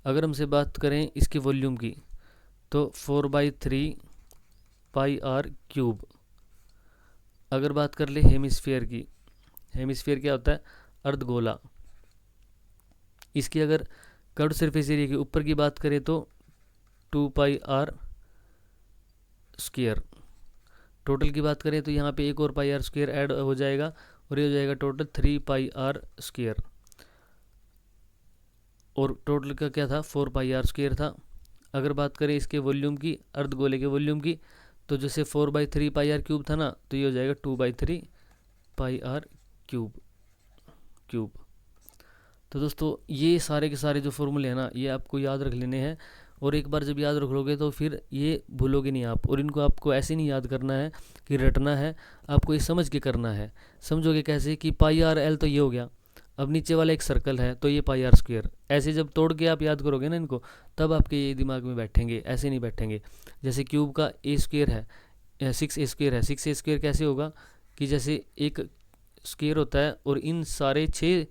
अगर हमसे बात करें इसके वॉल्यूम की तो 4/3 पाई आर क्यूब। अगर बात कर ले हेमिस्फीयर की, हेमिस्फीयर क्या होता है, अर्धगोला। इसकी अगर कर्व्ड सरफेस एरिया के ऊपर की बात करें तो 2 पाई आर स्क्वायर। टोटल की बात करें तो यहाँ पे एक और पाई आर स्क्वायर ऐड हो जाएगा और ये हो जाएगा टोटल 3 पाई आर स्क्वायर। और टोटल का क्या था, 4 पाई आर स्क्वायर था। अगर बात करें इसके वॉल्यूम की, अर्धगोले के वॉल्यूम की, तो जैसे 4/3 पाई आर क्यूब था ना, तो ये हो जाएगा 2/3 पाई आर क्यूब। तो दोस्तों ये सारे के सारे जो फॉर्मूले हैं ना, ये आपको याद रख लेने हैं। और एक बार जब याद रख लोगे तो फिर ये भूलोगे नहीं आप। और इनको आपको ऐसे नहीं याद करना है कि रटना है, आपको ये समझ के करना है। समझोगे कैसे कि पाई आर एल तो ये हो गया, अब नीचे वाला एक सर्कल है तो ये पाई आर स्क्वायर। ऐसे जब तोड़ के आप याद करोगे ना इनको, तब आपके ये दिमाग में बैठेंगे, ऐसे नहीं बैठेंगे। जैसे क्यूब का ए स्क्वायर है, 6a स्क्वायर है, 6a स्क्वायर कैसे होगा कि जैसे एक स्क्वायर होता है और इन सारे 6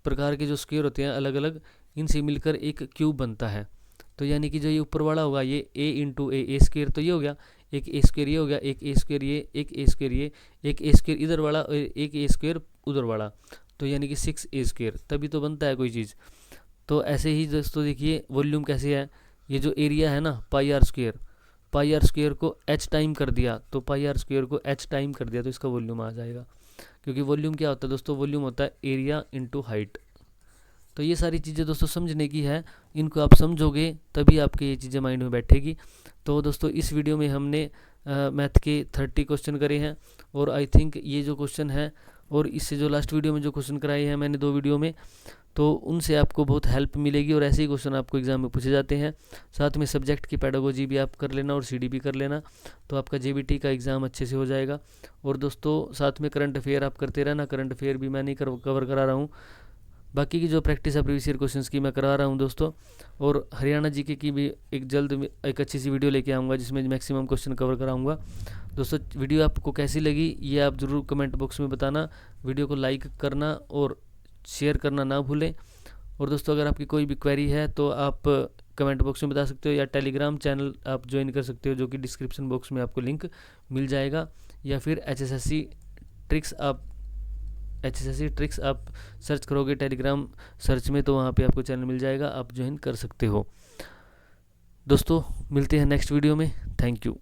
प्रकार के जो स्क्वायर होते हैं अलग अलग, इनसे मिलकर एक क्यूब बनता है। तो यानी कि जो ये ऊपर वाला होगा ये a इंटू ए स्क्वायर, तो ये हो गया एक ए स्क्वायर, ये हो गया एक ए स्क्वायर, ये एक ए स्क्वायर, ये एक ए स्क्वायर इधर वाला और एक ए स्क्वायर उधर वाला, तो यानी कि 6a स्क्वायर, तभी तो बनता है कोई चीज़। तो ऐसे ही दोस्तों देखिए वॉल्यूम कैसे है, ये जो एरिया है ना pi R square, pi R square को h टाइम कर दिया, तो पाई आर स्क्वायर को h टाइम कर दिया तो इसका वॉल्यूम आ जाएगा। क्योंकि वॉल्यूम क्या होता है दोस्तों, वॉल्यूम होता है एरिया इंटू हाइट। तो ये सारी चीज़ें दोस्तों समझने की है, इनको आप समझोगे तभी आपके ये चीज़ें माइंड में बैठेगी। तो दोस्तों इस वीडियो में हमने मैथ के 30 क्वेश्चन करे हैं और आई थिंक ये जो क्वेश्चन है और इससे जो लास्ट वीडियो में जो क्वेश्चन कराए हैं मैंने 2 वीडियो में, तो उनसे आपको बहुत हेल्प मिलेगी और ऐसे ही क्वेश्चन आपको एग्जाम में पूछे जाते हैं। साथ में सब्जेक्ट की पेडागोजी भी आप कर लेना और सीडी भी कर लेना, तो आपका जेबीटी का एग्ज़ाम अच्छे से हो जाएगा। और दोस्तों साथ में करंट अफेयर आप करते रहना, करंट अफेयर भी मैं नहीं कवर करा रहा हूँ, बाकी की जो प्रैक्टिस है प्रीवियस ईयर क्वेश्चंस की मैं करा रहा हूं दोस्तों। और हरियाणा जीके की भी एक जल्द एक अच्छी सी वीडियो लेके आऊँगा जिसमें मैक्सिमम क्वेश्चन कवर कराऊंगा। दोस्तों वीडियो आपको कैसी लगी ये आप ज़रूर कमेंट बॉक्स में बताना, वीडियो को लाइक करना और शेयर करना ना भूलें। और दोस्तों अगर आपकी कोई भी क्वेरी है तो आप कमेंट बॉक्स में बता सकते हो, या टेलीग्राम चैनल आप ज्वाइन कर सकते हो जो कि डिस्क्रिप्शन बॉक्स में आपको लिंक मिल जाएगा, या फिर HSSC ट्रिक्स आप सर्च करोगे टेलीग्राम सर्च में तो वहाँ पे आपको चैनल मिल जाएगा, आप ज्वाइन कर सकते हो। दोस्तों मिलते हैं नेक्स्ट वीडियो में, थैंक यू।